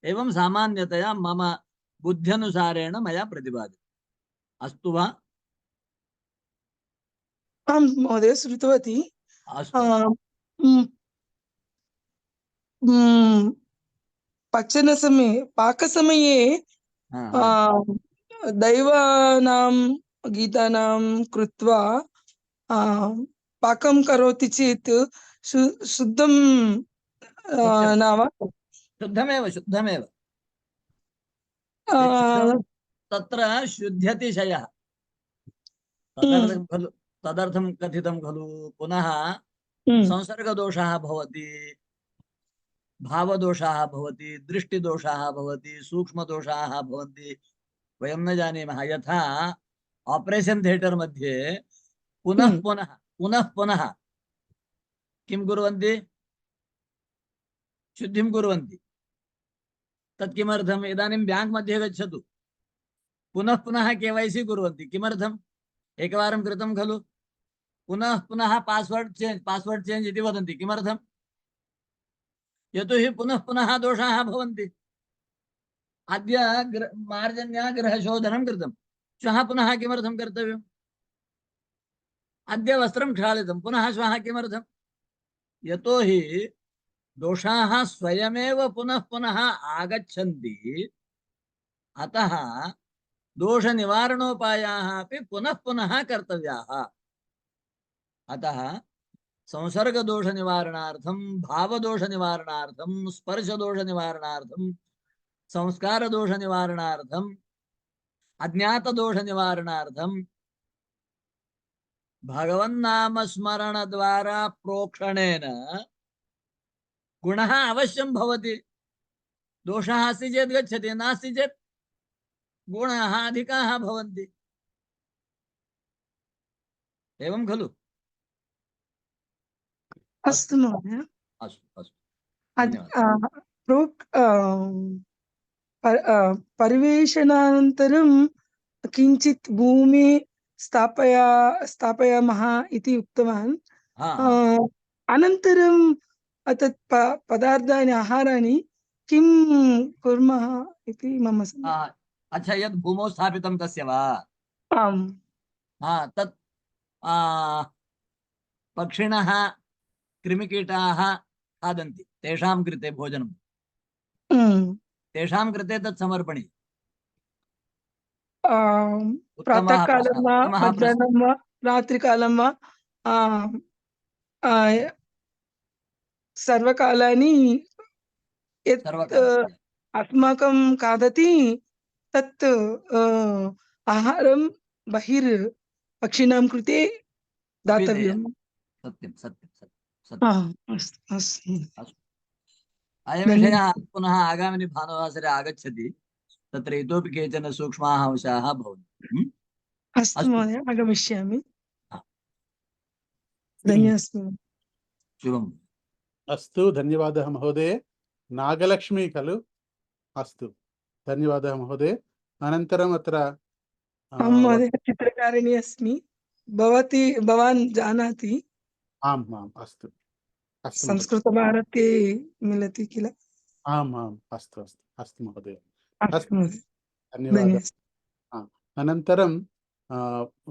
एवं सामान्यतया मम बुद्ध्यनुसारेण मया प्रतिपादितम्। अस्तु वा? आं महोदय, श्रुतवती। अस्तु। पचनसमये, पाकसमये दैवानां गीतानां कृत्वा पाकं करोति चेत् शुद्धं न वा? शुद्धमेव, शुद्धमेव। तत्र शुद्ध्यतिशयः तदर्थं खलु, तदर्थं कथितं खलु। पुनः संसर्गदोषः भवति, भावदोषाः भवति, दृष्टिदोषाः भवति, सूक्ष्मदोषाः भवन्ति। वयं न जानीमः। यथा ऑपरेशन थिएटर मध्ये पुनः पुनः पुनः पुनः किं कुर्वन्ति? शुद्धिं कुर्वन्ति। तत् किमर्थम्? इदानीं ब्याङ्क् मध्ये गच्छतु, पुनः पुनः केवैसी कुर्वन्ति। किमर्थम्? एकवारं कृतं खलु, पुनः पुनः पास्वर्ड चेंज इति वदन्ति। किमर्थम्? यतोहि पुनः पुनः दोषाः भवन्ति। अद्य मार्जन्या गृहशोधनं कृतं, श्वः पुनः किमर्थं कर्तव्यम्? अद्य वस्त्रं क्षालितं, पुनः श्वः किमर्थम्? यतोहि दोषाः स्वयमेव पुनः पुनः आगच्छन्ति। अतः दोष निवारणोपायाः अपि पुनः पुनः कर्तव्याः। अतः संसर्ग दोष निवारणार्थम, भाव दोष निवारणार्थम, स्पर्श दोष निवारणार्थम, संस्कार दोष निवारणार्थम, अज्ञात दोष निवारणार्थम भगवन्नाम स्मरण द्वारा प्रोक्षणेन गुणः अवश्यं भवति। दोषः अस्ति चेत् गच्छति, नास्ति चेत् गुणाः अधिकाः भवन्ति। एवं खलु? अस्तु महोदय। अस्तु अस्तु, धन्यवादः। परिवेशनानन्तरं किञ्चित् भूमि स्थापयामः इति उक्तवान्। अनन्तरं तत् पदार्थानि आहाराणि किं कुर्मः इति मम संदेहः। अच्छा, यद् भूमौ स्थापितं तस्य वा? आम्। तत् पक्षिणः कृमिकीटाः खादन्ति, तेषां कृते भोजनं, तेषां कृते तत् समर्पणीयम्। प्रातःकालं वा मध्याह्नं वा रात्रिकालं वा सर्वकालानि यत् अस्माकं खादति तत् आहारं बहिर् पक्षिणां कृते दातव्यम्। सत्यं सत्यं सत्यं। अस्तु। अयं विषयः पुनः आगामिनि भानुवासरे आगच्छति, तत्र इतोपि केचन सूक्ष्माः अंशाः भवन्ति। अस्तु महोदय, आगमिष्यामि। धन्यवादः। शुभम्। अस्तु, धन्यवादः महोदय। नागलक्ष्मी खलु? अस्तु, धन्यवादः महोदय। अनन्तरम् अत्र अहं महोदय चित्रकारिणी अस्मि, भवान् जानाति? आम् आम्, अस्तु अस्तु, संस्कृतभारते मिलति किल? आम् आम्, अस्तु अस्तु अस्तु महोदय, अस्तु महोदय, धन्यवादः। अनन्तरं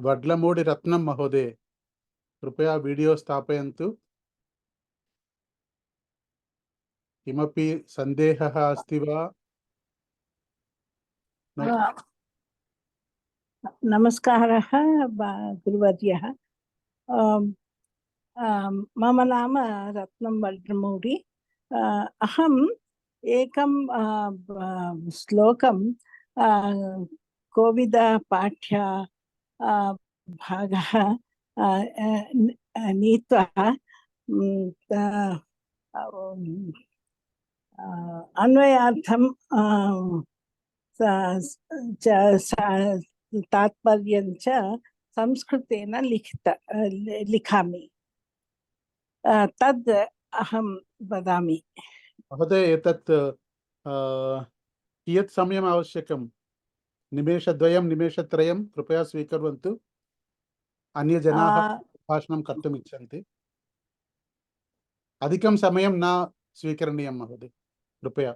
वड्लमूडि रत्नं महोदय, कृपया वीडियो स्थापयन्तु। किमपि सन्देहः अस्ति वा? नमस्कारः गुरुवर्यः। मम नाम रत्नं वड्लमूडि। अहम् एकं श्लोकं कोविदपाठ्य भागः नीत्वा अन्वयार्थं तात्पर्यं च संस्कृतेन लिखामि, तद् अहं वदामि। महोदय, एतत् कियत् समयम् आवश्यकं? निमेषद्वयं, निमेषत्रयं कृपया स्वीकुर्वन्तु। अन्यजनाः भाषणं कर्तुम् इच्छन्ति। अधिकं समयं न स्वीकरणीयं महोदय, कृपया।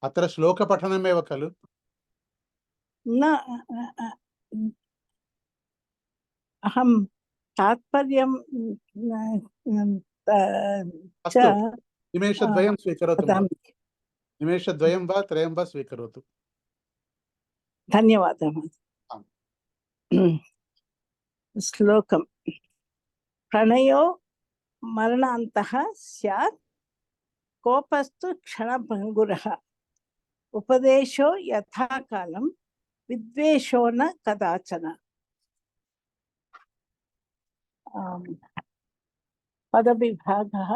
अत्र श्लोकपठनमेव खलु? न, अहं तात्पर्यं अस्तु, निमेषद्वयं स्वीकरोतु महोदय। वदामि। निमेषद्वयं वा त्रयं वा स्वीकरोतु। धन्यवादः। श्लोकं। प्रणयो मरणान्तः स्यात्, कोपस्तु क्षणभङ्गुरः, उपदेशो यथा कालं, विद्वेषो न कदाचन। पदविभागः।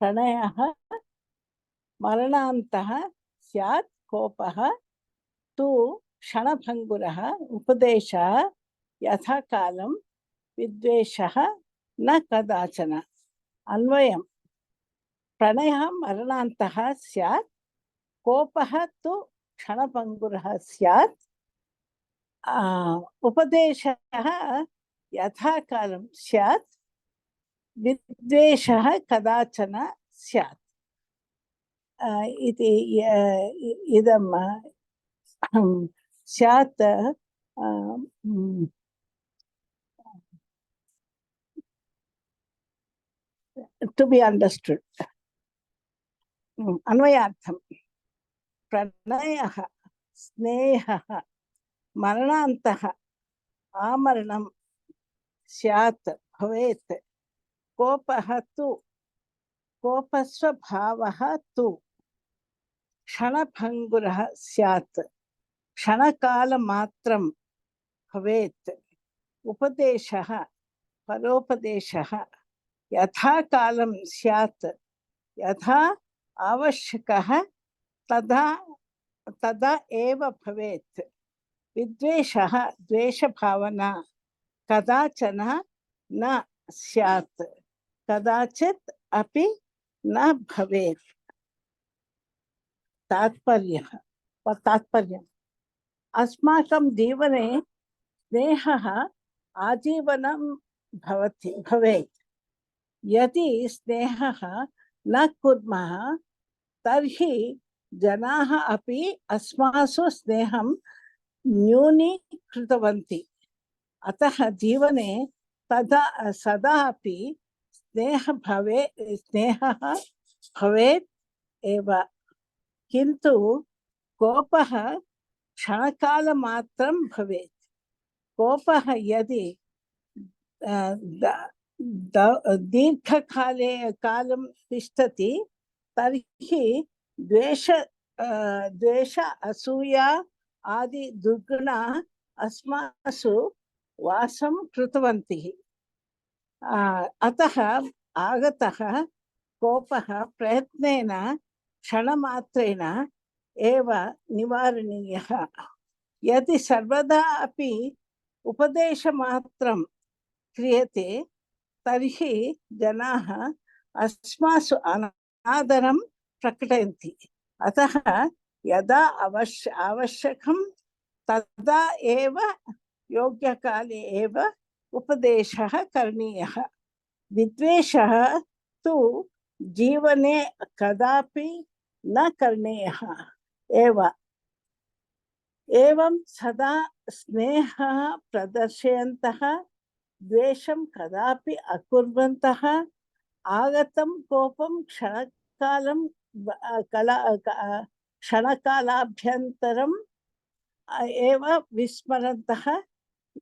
प्रणयः मरणान्तः स्यात्, कोपः तु क्षणभङ्गुरः, उपदेशः यथा कालं, विद्वेषः न कदाचन। अन्वयम्। प्रणयः मरणान्तः स्यात्, कोपः तु क्षणभङ्गुरः स्यात्, उपदेशः यथा कालं स्यात्, विद्वेषः कदाचन स्यात् इति इदं स्यात् to be understood. अन्वयार्थं। प्रणयः स्नेहः मरणान्तः आमरणं स्यात् भवेत्, कोपः तु कोपस्वभावः तु क्षणभङ्गुरः स्यात् क्षणकालमात्रं भवेत् उपदेशः परोपदेशः यथा कालं स्यात् यथा आवश्यकः तदा एव भवेत् विद्वेषः द्वेषभावना कदाचन न स्यात् कदाचित् अपि न भवेत् तात्पर्यम् अस्माकं जीवने स्नेहः आजीवनं भवेत् यदि स्नेहः न कुर्मः तर्हि जनाः अपि अस्मासु स्नेहं न्यूनीकृतवन्ति अतः जीवने सदा अपि स्नेहः भवेत् एव किन्तु कोपः क्षणकालमात्रं भवेत् कोपः यदि कालं तिष्ठति तर्हि द्वेष असूया आदि दुर्गुणाः अस्मासु वासं कृतवन्तः अतः आगतः कोपः प्रयत्नेन क्षणमात्रेण एव निवारणीयः यदि सर्वदा अपि उपदेशमात्रं क्रियते तर्हि जनाः अस्मासु अनादरं प्रकटयन्ति अतः यदा आवश्यकं तदा एव योग्यकाले एव उपदेशः करणीयः विद्वेषः तु जीवने कदापि न करणीयः एवं सदा स्नेहः प्रदर्शयन्तः द्वेषं कदापि अकुर्वन्तः आगतं कोपं क्षणकालाभ्यन्तरम् एव विस्मरन्तः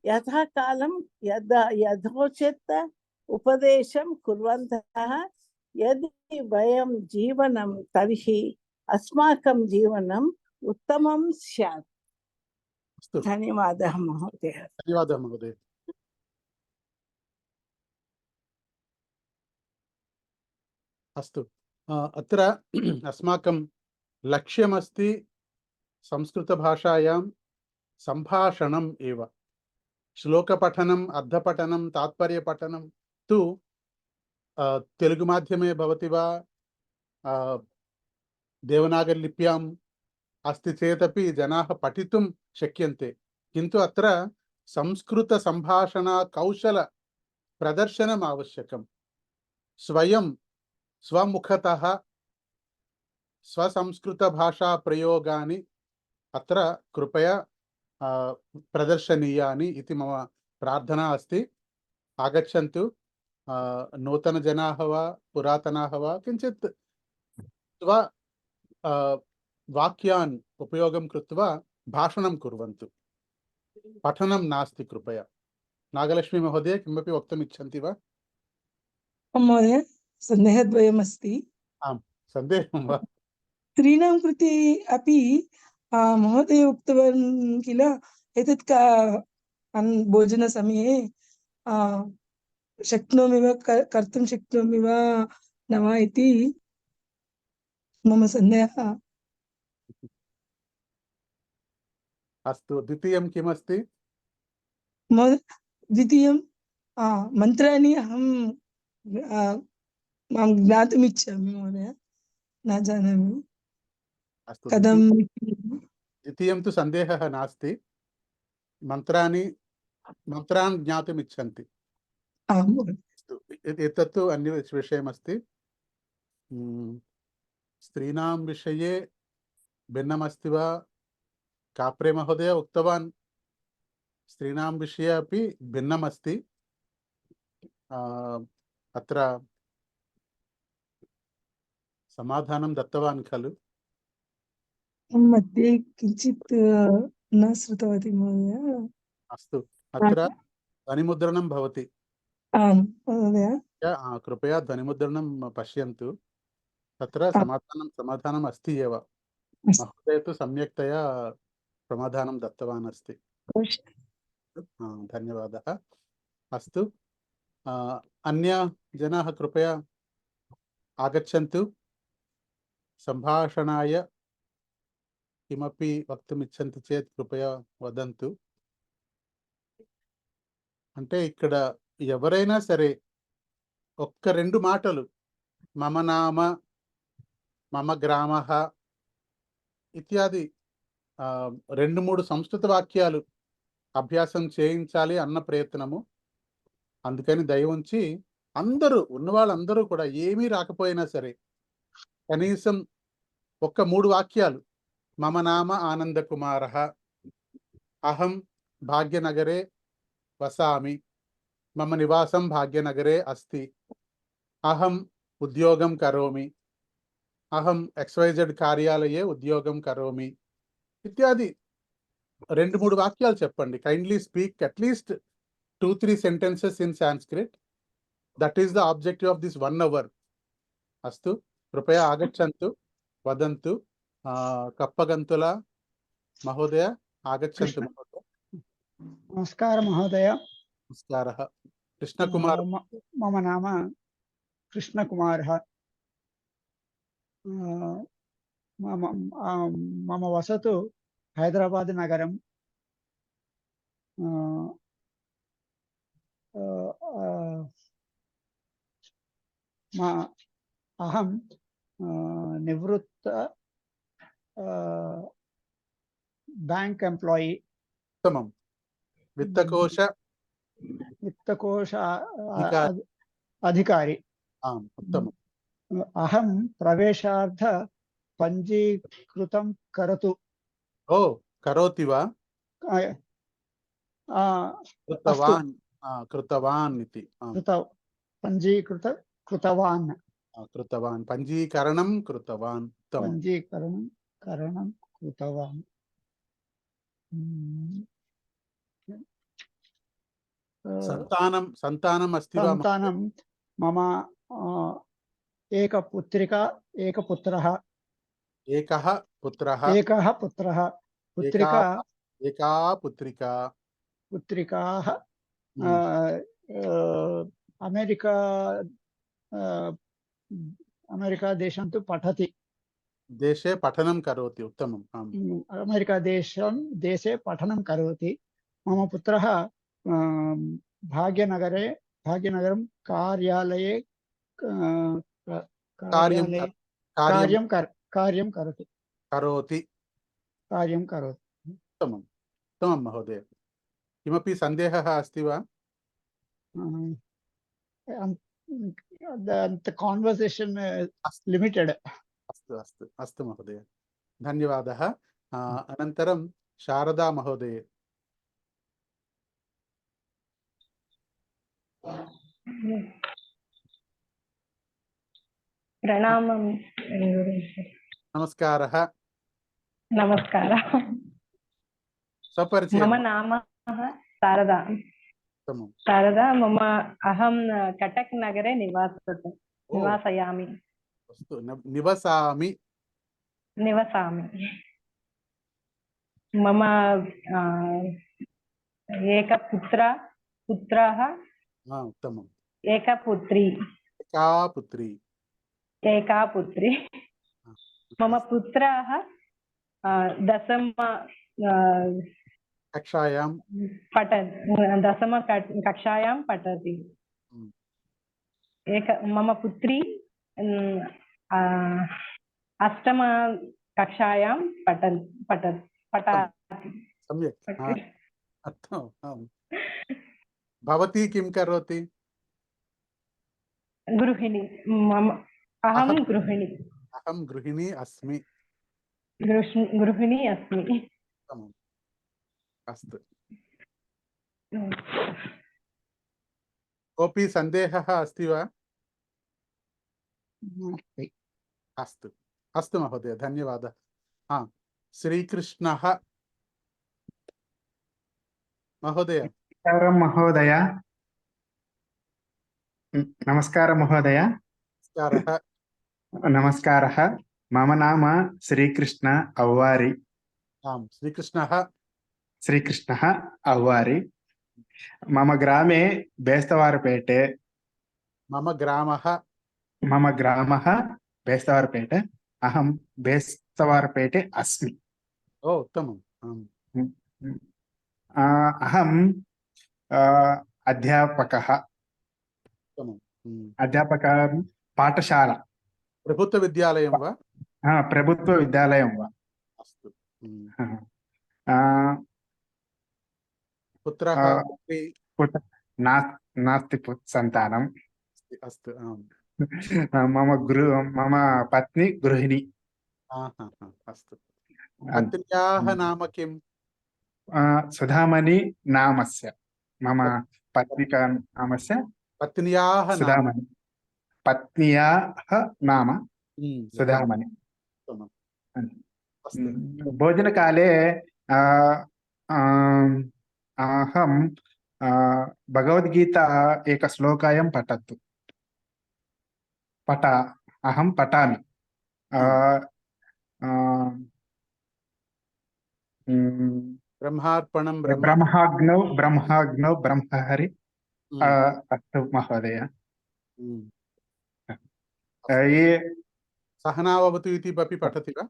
यथा कालं यथोचित उपदेशं कुर्वन्तः यदि वयं जीवनं तर्हि अस्माकं जीवनम् उत्तमं स्यात् धन्यवादः महोदय धन्यवादः महोदय अस्तु अत्र अस्माकं लक्ष्यमस्ति संस्कृतभाषायां सम्भाषणम् एव श्लोकपठनम् अर्थपठनं तात्पर्यपठनं तु तेलुगुमाध्यमे भवति वा देवनागरीलिप्याम् अस्ति चेदपि जनाः पठितुं शक्यन्ते किन्तु अत्र संस्कृतसम्भाषणकौशलप्रदर्शनम् आवश्यकं स्वयं स्वमुखतः स्वसंस्कृतभाषाप्रयोगानि अत्र कृपया प्रदर्शनीयानि इति मम प्रार्थना अस्ति आगच्छन्तु नूतनजनाः वा पुरातनाः वा किञ्चित् स्व वाक्यान् उपयोगं कृत्वा भाषणं कुर्वन्तु पठनं नास्ति कृपया नागलक्ष्मी महोदय किमपि वक्तुम् इच्छन्ति वा महोदय सन्देहद्वयमस्ति आम् सन्देहं वा स्त्रीणां कृते अपि महोदय उक्तवान् किल एतत् भोजनसमये शक्नोमि वा कर्तुं शक्नोमि वा न वा इति मम सन्देहः अस्तु द्वितीयं किमस्ति द्वितीयं मन्त्राणि अहं मां ज्ञातुम् इच्छामि महोदय न जानामि अस्तु कथं द्वितीयं तु सन्देहः नास्ति मन्त्रान् ज्ञातुम् इच्छन्ति एतत्तु अन्य विषयमस्ति स्त्रीणां विषये भिन्नमस्ति वा काप्रे महोदय उक्तवान् स्त्रीणां विषये अपि भिन्नमस्ति अत्र समाधानं दत्तवान् खलु मध्ये किञ्चित् न श्रुतवती महोदय अस्तु अत्र ध्वनिमुद्रणं भवति आम् महोदय कृपया ध्वनिमुद्रणं पश्यन्तु। तत्र समाधानम् अस्ति एव। महोदय तु सम्यक्तया समाधानं दत्तवान् अस्ति। धन्यवादः। अस्तु, अन्यजनाः कृपया आगच्छन्तु। सम्भाषणाय किमपि वक्तुम् इच्छन्ति चेत् कृपया वदन्तु। అంటే ఇక్కడ ఎవరైనా సరే ఒక్క 2 మాటలు మమ నామ, మమ గ్రామః ఇత్యాది 2-3 సంస్కృత వాక్యాలు అభ్యాసం చేయించాలి అన్న ప్రయత్నము. అందుకని దయ ఉంచి అందరూ ఉన్నవాళ్ళందరూ కూడా ఏమీ రాకపోయినా సరే కనీసం ఒక్క 3 వాక్యాలు మమ నామ ఆనందకుమారః, అహం భాగ్యనగరే వసామి, మమ నివాసం భాగ్యనగరే అస్తి, అహం ఉద్యోగం కరోమి, అహం XYZ కార్యాలయే ఉద్యోగం కరోమి ఇత్యాది 2-3 వాక్యాలు చెప్పండి. Kindly speak at least 2-3 sentences in Sanskrit. That is the objective of this 1 hour. అస్తు, కృపయా ఆగచ్చంతు, వదంతు. కప్పగంతుల మహోదయ ఆగచ్చంతు. మహోదయ నమస్కారం మహోదయ. నమస్కారः. కృష్ణకుమార్. మమ నామ కృష్ణకుమారः. మమ వసతు హైదరాబాద్ నగరం. అహం నివృత్త బ్యాంక్ ఎంప్లాయీ. ఉత్తమం. విత్తకోశ అధికారి. ఉత్తమం. అహం ప్రవేశార్థ పంజీకృతం కరోతు. ఓ, కరోతి వా? కృతవాన్. కృతవాన్ ఇతి. కృతవాన్. కృతవాన్. పంజీకరణం కృతవాన్. పంజీకరణం కృతవాన్. సంతానం అస్తి వా? సంతానం మమ ఏక పుత్రికా ఏక పుత్రః. ఏకః పుత్రః. ఏకః పుత్రః. ఏకా పుత్రికా. పుత్రికాః అమెరికా దేశం తు పఠతి. దేశే పఠనం కరోతి. ఉత్తమం. అమెరికా దేశే పఠనం కరోతి. మమ పుత్రः భాగ్యనగరం కార్యాలయే కార్యం కరోతి. उत्तमम्. उत्तमं महोदय. किमपि सन्देहः अस्ति वा? The conversation is limited. अस्तु महोदय. धन्यवादः. अनन्तरं शारदा महोदय. प्रणामं. नमस्कारः. नमस्कारः. स्वपरिचयं. मम नाम शारदा. मम अहं कटक नगरे निवासयामि. अस्तु. निवसामि. मम पुत्रः. उत्तमम्. एका पुत्री. मम पुत्रः 10th कक्षायां पठति. मम पुत्री 8th कक्षायां पठति. सम्यक्. भवती किं करोति? गृहिणी. अहं गृहिणी अस्मि. अस्तु. कोऽपि सन्देहः अस्ति वा? अस्तु महोदय, धन्यवादः. श्रीकृष्णः महोदय. नमस्कारं महोदय. नमस्कार महोदय। नमस्कारः। नमस्कारः। मम नाम श्रीकृष्ण अव्वारि। आम्, श्रीकृष्णः। श्रीकृष्णः अव्वारि। मम ग्रामे बेस्तवारपेटे। मम ग्रामः। मम ग्रामः बेस्तवारपेटे। अहं बेस्तवारपेटे अस्मि। ओ, उत्तमम्। आम्। अहं अध्यापकः। उत्तमम्। अध्यापकः पाठशाला। प्रभुत्वविद्यालयं वा? प्रभुत्वविद्यालयं वा? अस्तु। पुत्रः पुत्री? नास्ति सन्तानम्। अस्तु। आम्। मम पत्नी गृहिणी। अस्तु। पत्न्याः नाम किम्? सुधामणि नामस्य। मम पत्निका नामस्य पत्न्याः नाम? सुधामणि। पत्न्याः नाम सुधामणि। उत्तमम्। अस्तु। भोजनकाले अहं भगवद्गीता एकश्लोकायं अहं पठामि। ब्रह्मार्पणं ब्रह्माग्नौ ब्रह्महरि। अस्तु महोदय। ये सहनावतु इति अपि पठति वा?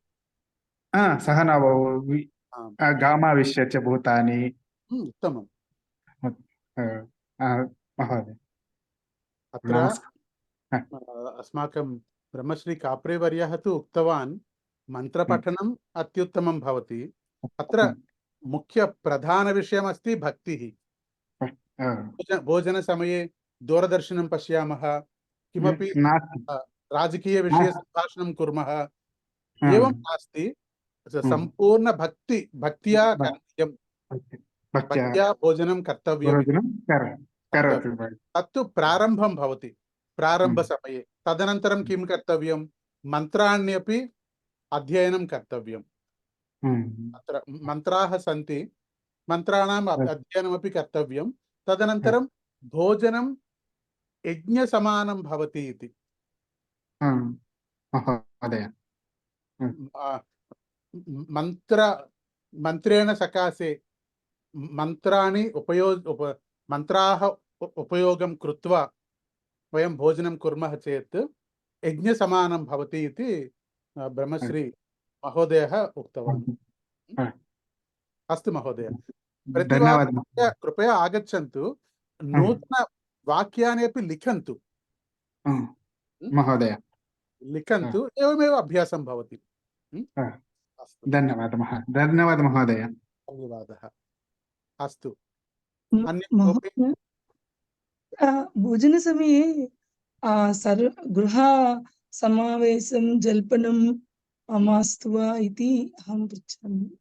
सहनावौ आम्। गामाविश्य च भूतानि। उत्तमम्। महोदय अत्र नमस्कारः। अस्माकं ब्रह्मश्री काप्रेवर्यः तु उक्तवान् मन्त्रपठनम् अत्युत्तमं भवति। अत्र मुख्यप्रधानविषयमस्ति भक्तिः। भोजनसमये दूरदर्शनं पश्यामः, किमपि राजकीयविषये सम्भाषणं कुर्मः, एवं नास्ति। भक्त्या करणीयं। भक्त्या भोजनं कर्तव्यम्। तत्तु प्रारम्भं भवति, प्रारम्भसमये। तदनन्तरं किं कर्तव्यं? मन्त्राण्यपि अध्ययनं कर्तव्यम्। अत्र मन्त्राः सन्ति, मन्त्राणाम् अध्ययनमपि कर्तव्यं। तदनन्तरं भोजनं यज्ञसमानं भवति इति। मन्त्रेण सकाशे मन्त्राणि मन्त्राः उपयोगं कृत्वा वयं भोजनं कुर्मः चेत् यज्ञसमानं भवति इति ब्रह्मश्री महोदयः उक्तवान्। अस्तु महोदय, प्रतिवारं कृपया आगच्छन्तु, नूतनवाक्यानि अपि लिखन्तु। महोदय लिखन्तु, एवमेव अभ्यासं भवति। धन्यवादः। धन्यवादः महोदय। धन्यवादः। अस्तु, महोदय, भोजनसमये गृह समावेशं जल्पनं मास्तु वा इति अहं पृच्छामि।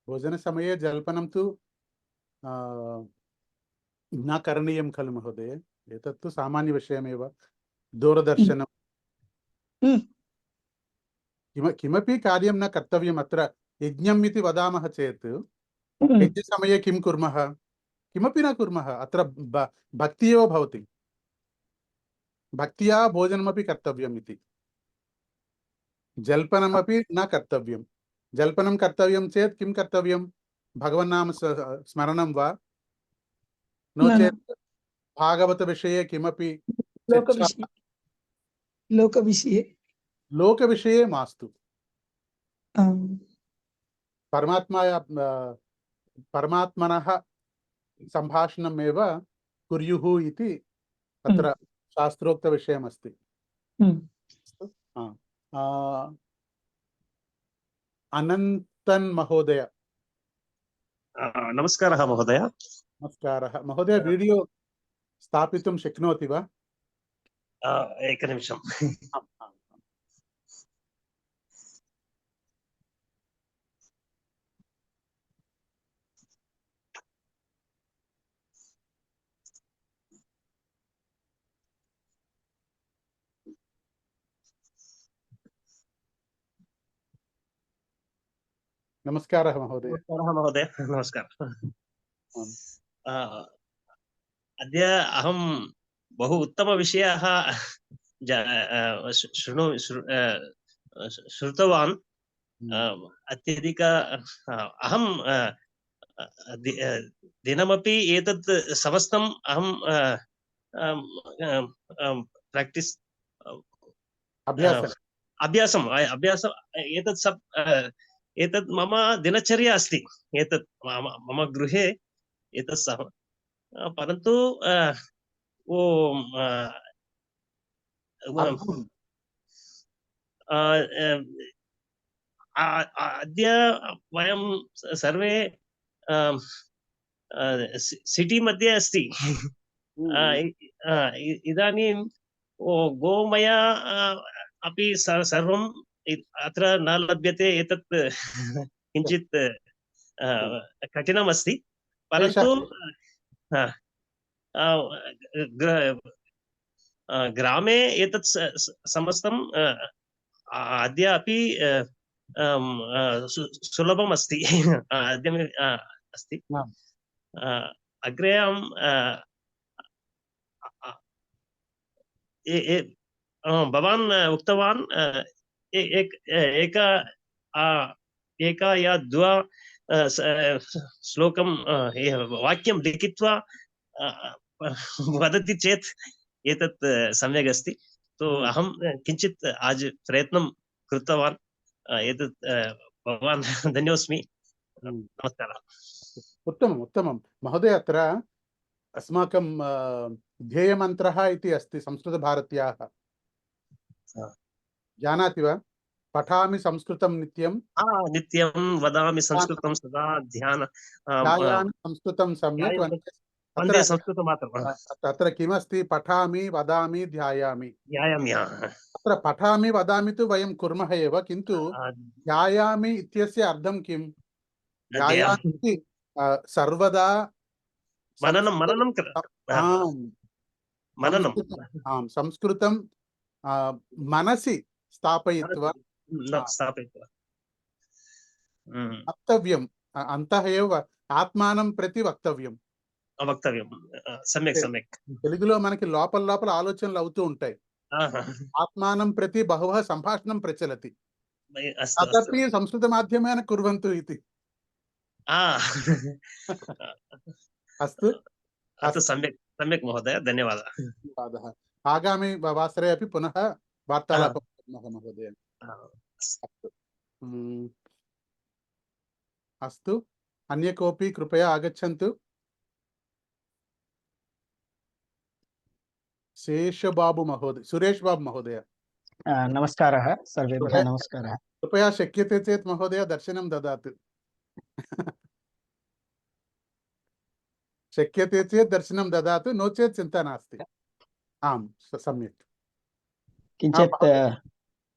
भोजनसमये जल्पनं तु न करणीयं खलु महोदय। एतत्तु सामान्यविषयमेव। दूरदर्शनं किमपि कार्यं न कर्तव्यम्। अत्र यज्ञम् इति वदामः चेत् यज्ञसमये किं कुर्मः? किमपि न कुर्मः। अत्र भक्ति एव भवति। भक्त्या भोजनमपि कर्तव्यम् इति। जल्पनमपि न कर्तव्यं। जल्पनं कर्तव्यं चेत् किं कर्तव्यं? भगवन्नाम स्मरणं वा, नो चेत् भागवतविषये किमपि लोकविषये मास्तु। परमात्मनः सम्भाषणमेव कुर्युः इति अत्र शास्त्रोक्तविषयमस्ति। अनन्तन् महोदय। नमस्कारः महोदय। नमस्कारः महोदय। वीडियो स्थापितुं शक्नोति वा? एकनिमिषम्। नमस्कारः महोदय। नमस्कारः महोदय। नमस्कारः। अद्य अहं बहु उत्तमविषयाः श्रुतवान्। अत्यधिक अहं दिनमपि एतत् समस्तम् अहं प्राक्टिस् अभ्यासम् एतत् मम दिनचर्या अस्ति। एतत् मम गृहे एतत् सह, परन्तु अद्य वयं सर्वे सिटी मध्ये अस्ति। इदानीं गोमय अपि सर्वं अत्र न लभ्यते। एतत् किञ्चित् कठिनमस्ति, परन्तु ग्रामे एतत् समस्तं अद्य अपि सुलभम् अस्ति। अद्य अस्ति। अग्रे अहं भवान् उक्तवान् एका या द्वा श्लोकं वाक्यं लिखित्वा वदति चेत् एतत् सम्यक् अस्ति। तो अहं किञ्चित् आज प्रयत्नं कृतवान्। एतत् भवान् धन्योऽस्मि। नमस्कारः। उत्तमम् उत्तमं महोदय। अत्र अस्माकं ध्येयमन्त्रः इति अस्ति संस्कृतभारत्याः, जानाति वा? पठामि संस्कृतं नित्यं, नित्यं वदामि संस्कृतं सदा, ध्यायामि संस्कृतं सम्यक्। वन्दे संस्कृतमातरम्। तत्र किमस्ति? पठामि वदामि ध्यायामि। अत्र पठामि वदामि तु वयं कुर्मः एव, किन्तु ध्यायामि इत्यस्य अर्थं किम्? ध्यायामि सर्वदा संस्कृतं मनसि स्थापयित्वा वक्तव्यम्। अन्तः एव आत्मानं प्रति वक्तव्यं। सम्यक् सम्यक्। తెలుగులో మనకి లోపల లోపల ఆలోచనలు అవుతూ ఉంటాయి. ఆత్మానం ప్రతి బహువః సంభాషణం ప్రచలతి. తదపి సంస్కృత మాధ్యమేన కుర్వంతు इति। अस्तु सम्यक् सम्यक् महोदय, धन्यवादः। धन्यवादः। आगामि वासरे अपि पुनः वार्तालापं कुर्मः महोदय। अस्तु, अन्य कोऽपि कृपया आगच्छन्तु। शेषबाबु महोदय, सुरेश बाबु महोदय। नमस्कारः सर्वेभ्यः। नमस्कारः। कृपया शक्यते चेत् महोदय दर्शनं ददातु। शक्यते चेत् दर्शनं ददातु, नो चेत् चिन्ता नास्ति। आम् सम्यक्। किञ्चित्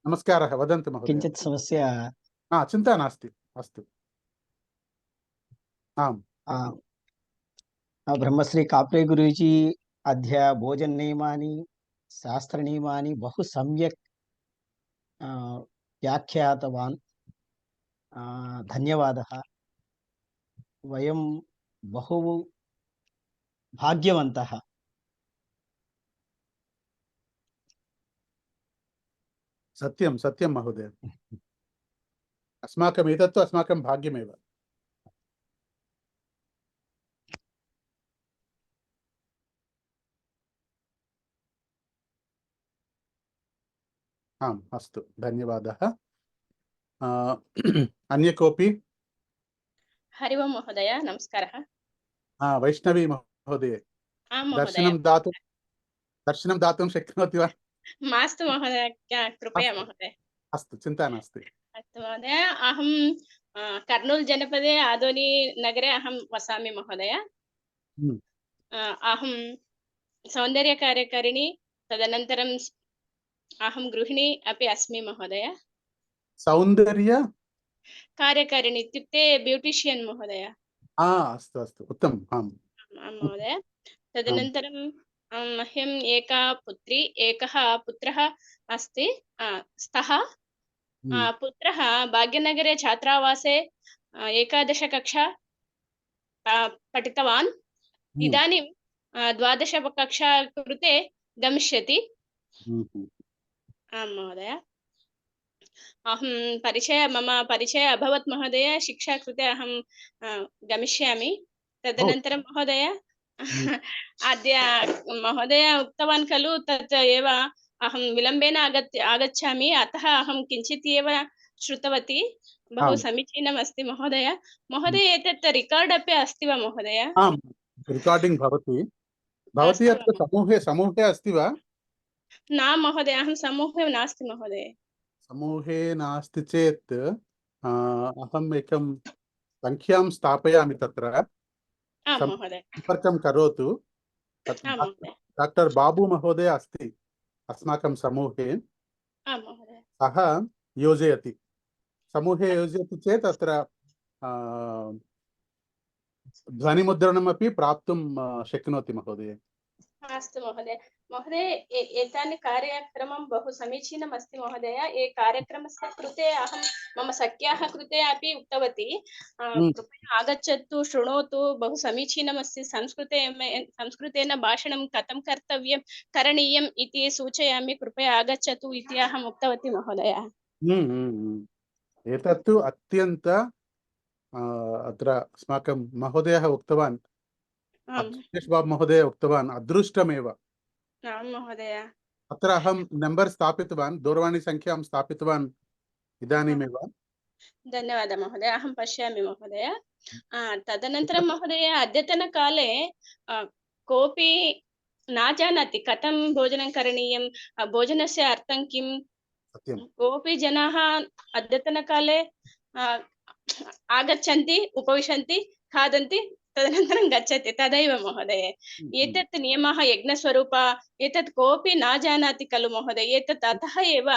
नमस्कारः, वदन्तु महोदय। किञ्चित् समस्या। चिन्ता नास्ति। अस्तु। आम्, ब्रह्मश्री काप्रे गुरुजी अद्य भोजननियमानि शास्त्रनियमानि बहु सम्यक् व्याख्यातवान्। धन्यवादः। वयं बहु भाग्यवन्तः। सत्यं सत्यं महोदय। अस्माकम् एतत्तु अस्माकं भाग्यमेव। आम्, अस्तु, धन्यवादः। अन्य कोऽपि? हरि ओम् महोदय, नमस्कारः। वैष्णवी महोदय, दर्शनं दातुं शक्नोति वा? मास्तु महोदय, कृपया महोदय। अस्तु, चिन्ता नास्ति। अस्तु महोदय, अहं कर्नूल जनपदे आदोनी नगरे अहं वसामि महोदय। अहं सौन्दर्यकार्यकारिणी, तदनन्तरं अहं गृहिणी अपि अस्मि महोदय। सौन्दर्य कार्यकारिणी इत्युक्ते ब्यूटिशियन् महोदय। अस्तु अस्तु, उत्तमम्। आम् महोदय, तदनन्तरं मह्यम् एका पुत्री एकः पुत्रः अस्ति। स्तः पुत्रः भाग्यनगरे छात्रावासे एकादश कक्षा पठितवान्। इदानीं द्वादश कक्षा कृते गमिष्यति। आं महोदय। मम परिचयः अभवत् महोदय। शिक्षा कृते अहं गमिष्यामि। तदनन्तरं महोदय अद्य महोदय उक्तवान् खलु तत् एव अहं विलम्बेन आगच्छामि, अतः अहं किञ्चित् एव श्रुतवती। बहु समीचीनम् अस्ति महोदय। महोदय एतत् रिकार्ड् अपि अस्ति वा महोदय? आम्, रिकार्डिङ्ग् भवति। भवती अत्र समूहे अस्ति वा? न महोदय, अहं समूहे नास्ति महोदय। समूहे नास्ति चेत् अहम् एकं संख्यां स्थापयामि तत्र। आं महोदय। सम्पर्कं करोतु। आं महोदय। डाक्टर् बाबू महोदय अस्ति अस्माकं समूहे। आं महोदय। सः योजयति। समूहे योजयति चेत् अत्र ध्वनिमुद्रणमपि प्राप्तुं शक्नोति महोदय। अस्तु महोदय। महोदय एतानि कार्यक्रमं बहु समीचीनम् अस्ति महोदय। कार्यक्रमस्य कृते अहं मम सख्याः कृते अपि उक्तवती, कृपया आगच्छतु, शृणोतु, बहु समीचीनम् अस्ति। संस्कृतेन भाषणं कथं करणीयम् इति सूचयामि, कृपया आगच्छतु इति अहम् उक्तवती महोदय। एतत्तु अत्यन्त अत्र अस्माकं महोदयः उक्तवान्, सुरेश बाबु महोदय उक्तवान्, अदृष्टमेव। आं महोदय। अत्र अहं नम्बर् स्थापितवान्, दूरवाणीसङ्ख्यां स्थापितवान् इदानीमेव। धन्यवादः महोदय, अहं पश्यामि महोदय। तदनन्तरं महोदय अद्यतनकाले कोऽपि न जानाति कथं भोजनं करणीयं, भोजनस्य अर्थं किं। कोऽपि जनाः अद्यतनकाले आगच्छन्ति, उपविशन्ति, खादन्ति, तदनन्तरं गच्छति, तदैव महोदय। एतत् नियमः यज्ञस्वरूप, एतत् कोऽपि न जानाति खलु महोदय। एतत् अतः एव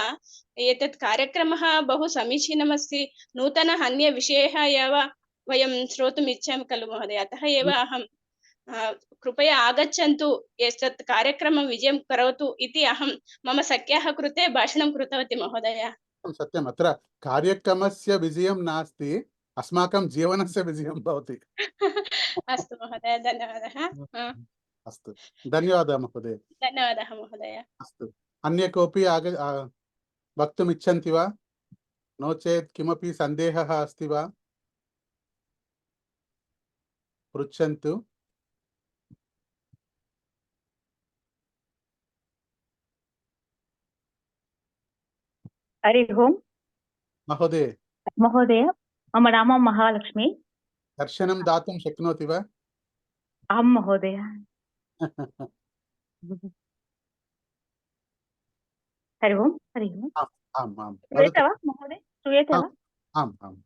एतत् कार्यक्रमः बहु समीचीनमस्ति। नूतनः अन्यविषयः एव वयं श्रोतुम् इच्छामि खलु महोदय। अतः एव अहं कृपया आगच्छन्तु, एतत् कार्यक्रमं विजयं करोतु इति अहं मम सख्याः कृते भाषणं कृतवती महोदय। सत्यम्, अत्र कार्यक्रमस्य विजयं नास्ति, अस्माकं जीवनस्य विजयं भवति। अस्तु महोदय, धन्यवादः। अस्तु, धन्यवादः महोदय। धन्यवादः महोदय। अस्तु, अन्य कोऽपि वक्तुम् इच्छन्ति वा? नो चेत् किमपि सन्देहः अस्ति वा? पृच्छन्तु। हरि ओम् महोदय। महोदय, मम नाम महालक्ष्मी। दर्शनं दातुं शक्नोति वा? आं महोदय। हरि ओम्। हरि ओम्। श्रूयते वा महोदय? श्रूयते वा? आम् आम्।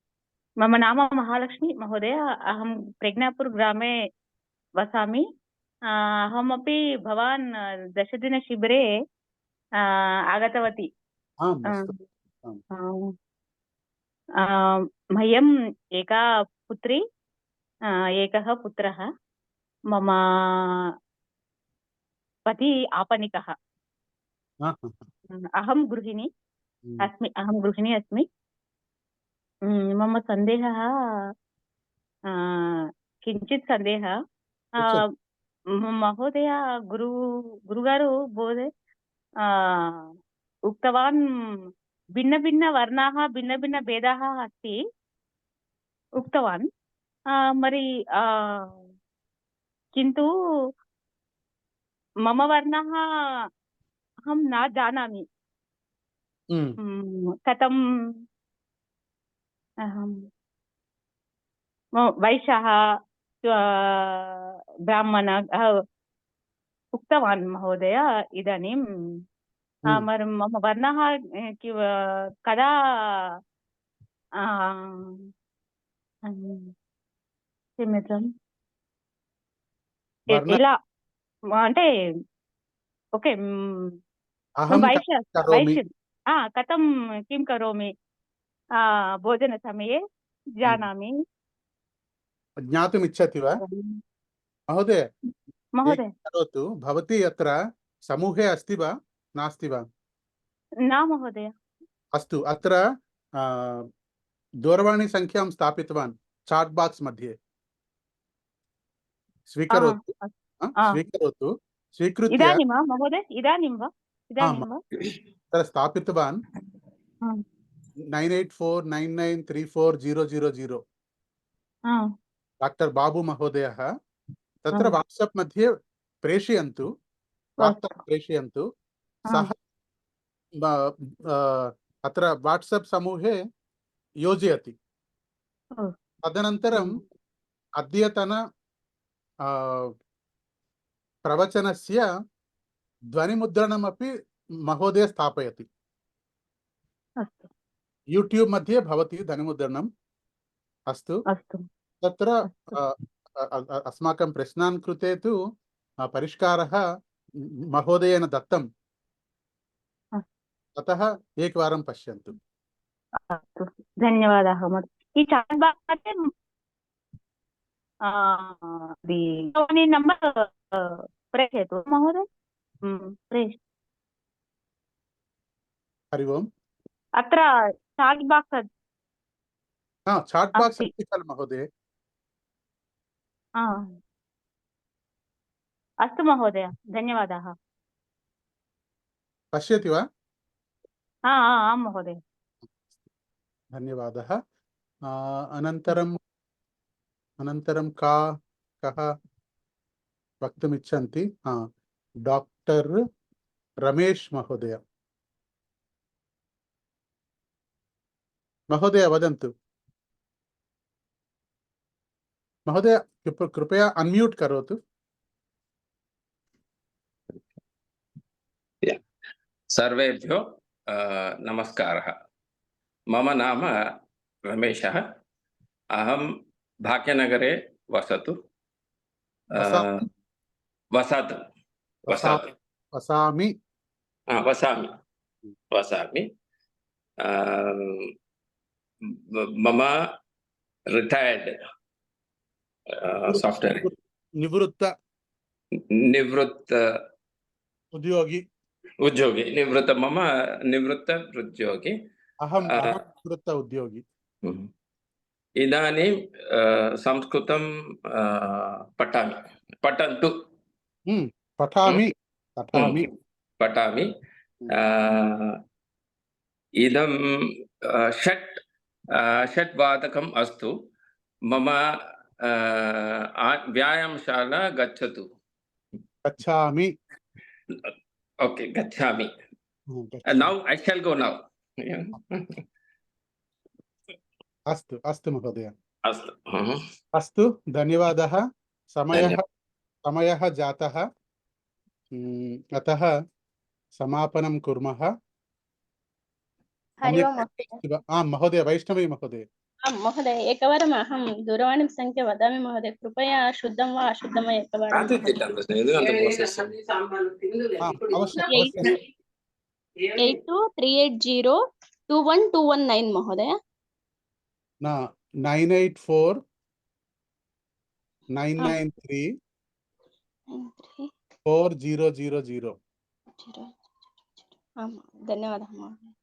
मम नाम महालक्ष्मी महोदय। अहं प्रज्ञापुर ग्रामे वसामि। अहमपि भवान् 10-दिनशिबिरे आगतवती। मह्यम् एका पुत्री, एकः पुत्रः। मम पति आपणिकः। अहं गृहिणी अस्मि। मम सन्देहः, किञ्चित् सन्देहः महोदय। गुरुगारु बोधे उक्तवान् भिन्न-भिन्न-वर्णाः, भिन्न-भिन्न-भेदाः अस्ति उक्तवान्। मरि किन्तु मम वर्णः अहं न जानामि। कथं वैश्यः ब्राह्मण उक्तवान् महोदय। इदानीं मम वर्णः कदा ఇలా అంటే ఓకే వైశ్య కథం किं करोमि भोजनसमये जानामि। ज्ञातुम् इच्छति वा महोदय? महोदय करोतु। भवती अत्र समूहे अस्ति वा नास्ति वा? न महोदय। अस्तु, अत्र दूरवाणीसङ्ख्यां स्थापितवान् चाट् बाक्स् मध्ये। स्वीकरोतु। स्वीकरोतु स्वीकृत्य इदानीं वा महोदय इदानीं वा इदानीं वा तत्र स्थापितवान् 9849934000 डाक्टर् बाबू महोदयः तत्र वाट्सप् मध्ये प्रेषयन्तु वार्तां प्रेषयन्तु सः अत्र वाट्सप् समूहे योजयति तदनन्तरम् अद्यतन प्रवचनस्य ध्वनिमुद्रणमपि महोदय स्थापयति यूट्यूब् मध्ये भवति ध्वनिमुद्रणम् अस्तु तत्र अस्माकं प्रश्नान् कृते तु परिष्कारः महोदयेन दत्तम् अतः एकवारं पश्यन्तु अस्तु धन्यवादाः महोदय ఈ చాట్ బాక్స్ అంటే दूरवाणी नंबर प्रेषयतु महोदय हरि ओम् अत्र चाट बाक्स चाट बाक्स अस्ति खलु महोदय अस्तु महोदय धन्यवादाः पश्यति वा आं महोदय धन्यवादः अनन्तरं कः वक्तुमिच्छन्ति डॉक्टर रमेश महोदय वदन्तु महोदय कृपया अनम्यूट करोतु सर्वेभ्यो नमस्कारः मम नाम रमेशः अहं भाग्यनगरे वसामि मम रिटैर्ड सॉफ्टवेयर निवृत्त उद्योगी मम निवृत्त उद्योगी अहं निवृत्त उद्योगी इदानीं संस्कृतं पठामि इदं षट्वादकम् अस्तु मम व्यायामशाला गच्छामि ओके गच्छामि नौ I shall go now अस्तु महोदय अस्तु धन्यवादः समयः जातः अतः समापनं कुर्मः महोदय वैष्णवी महोदय महोदय एकवारम् अहं दूरवाणीं संख्या वदामि महोदय कृपया शुद्धं वा अशुद्धं वा एकवारं 8238021219 महोदय 9849934000 धन्यवादः महोदय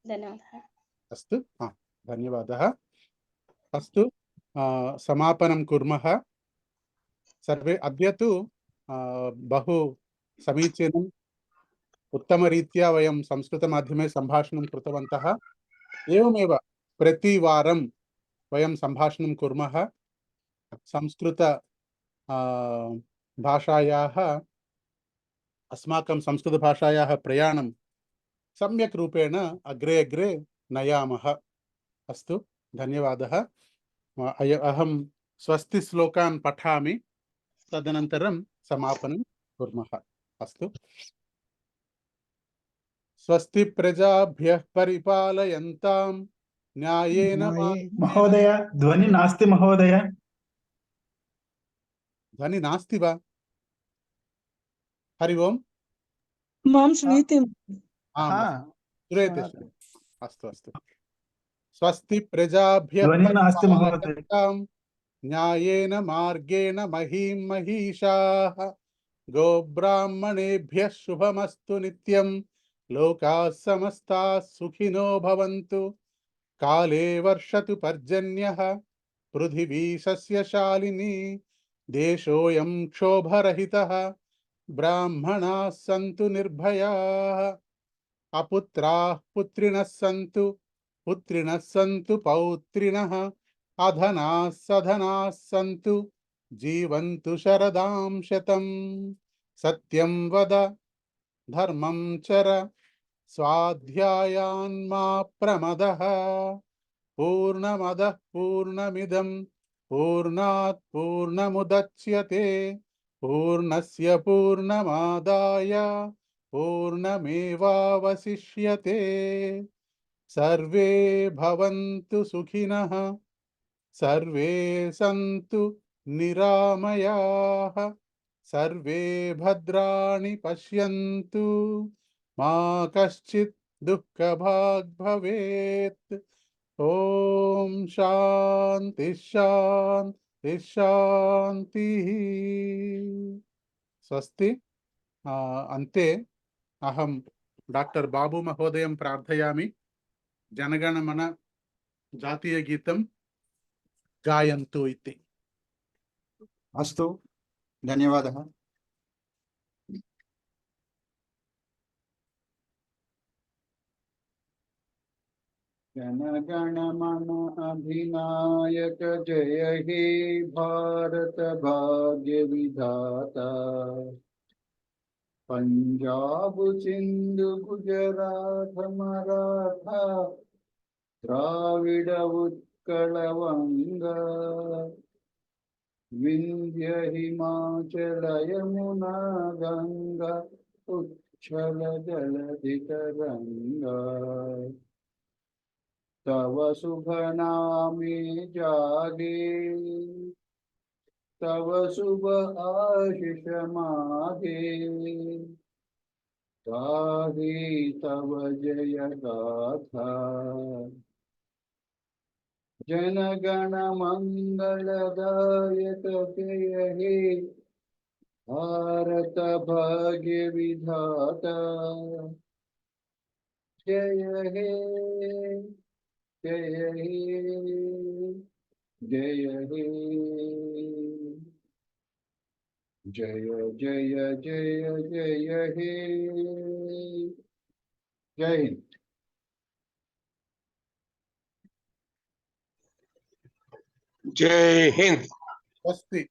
धन्यवादः अस्तु धन्यवादः अस्तु समापनं कुर्मः सर्वे अद्य तु बहु समीचीनम् उत्तमरीत्या वयं संस्कृतमाध्यमे सम्भाषणं कृतवन्तः एवमेव प्रतिवारं वयं सम्भाषणं कुर्मः संस्कृत भाषायाः अस्माकं संस्कृतभाषायाः प्रयाणं सम्यक् रूपेण अग्रे अग्रे नयामः अस्तु धन्यवादः अहं स्वस्ति श्लोकान् पठामि तदनन्तरं समापनं कुर्मः अस्तु स्वस्ति प्रजाभ्यः परिपालयन्तां न्यायेन महोदय ध्वनि नास्ति महोदय ध्वनि नास्ति वा हरि ओम् मां श्रूयते श्रूयते अस्तु स्वस्ति प्रजाभ्यः ध्वनि नास्ति महोदय परिपालयन्तां न्यायेन मार्गेण महीं महिषाः गोब्राह्मणेभ्यः शुभमस्तु नित्यं लोकाः समस्ताः सुखिनो भवन्तु काले वर्षतु पर्जन्यः पृथिवी सस्यशालिनी देशोऽयं क्षोभरहितः ब्राह्मणाः सन्तु निर्भयाः अपुत्राः पुत्रिणः सन्तु पौत्रिणः अधनाः सधनाः सन्तु जीवन्तु शरदां शतम् सत्यं वद धर्मं चर स्वाध्यायान्मा प्रमदः पूर्णमदः पूर्णमिदं पूर्णात् पूर्णमुदच्यते पूर्णस्य पूर्णमादाय पूर्णमेवावशिष्यते सर्वे भवन्तु सुखिनः सर्वे सन्तु निरामयाः सर्वे भद्राणि पश्यन्तु मा कश्चित् दुःखभाग् भवेत् ओम शांति शांति शांतिः स्वस्ति। अन्ते अहं डॉक्टर बाबू महोदयं प्रार्थयामि जनगणमन जातीयगीतं गायन्तु इति। अस्तु, धन्यवादः। जनगण मन अधिनायक जय हे भारत भाग्य विधाता पंजाब सिंधु गुजरात मराठा द्राविड उत्कल वंगा विंध्य हिमाचल यमुना गंगा उच्छल जलधि तरंगा तव शुभ नामे जागे तव शुभ आशीष मागे गाहे तव जय गाथा जन गण मंगल दायक जय हे भारत भाग्य विधाता जय हे जय हे जय हे जय जय जय जय हे जय हिंद। जय हिंद। स्वस्ति।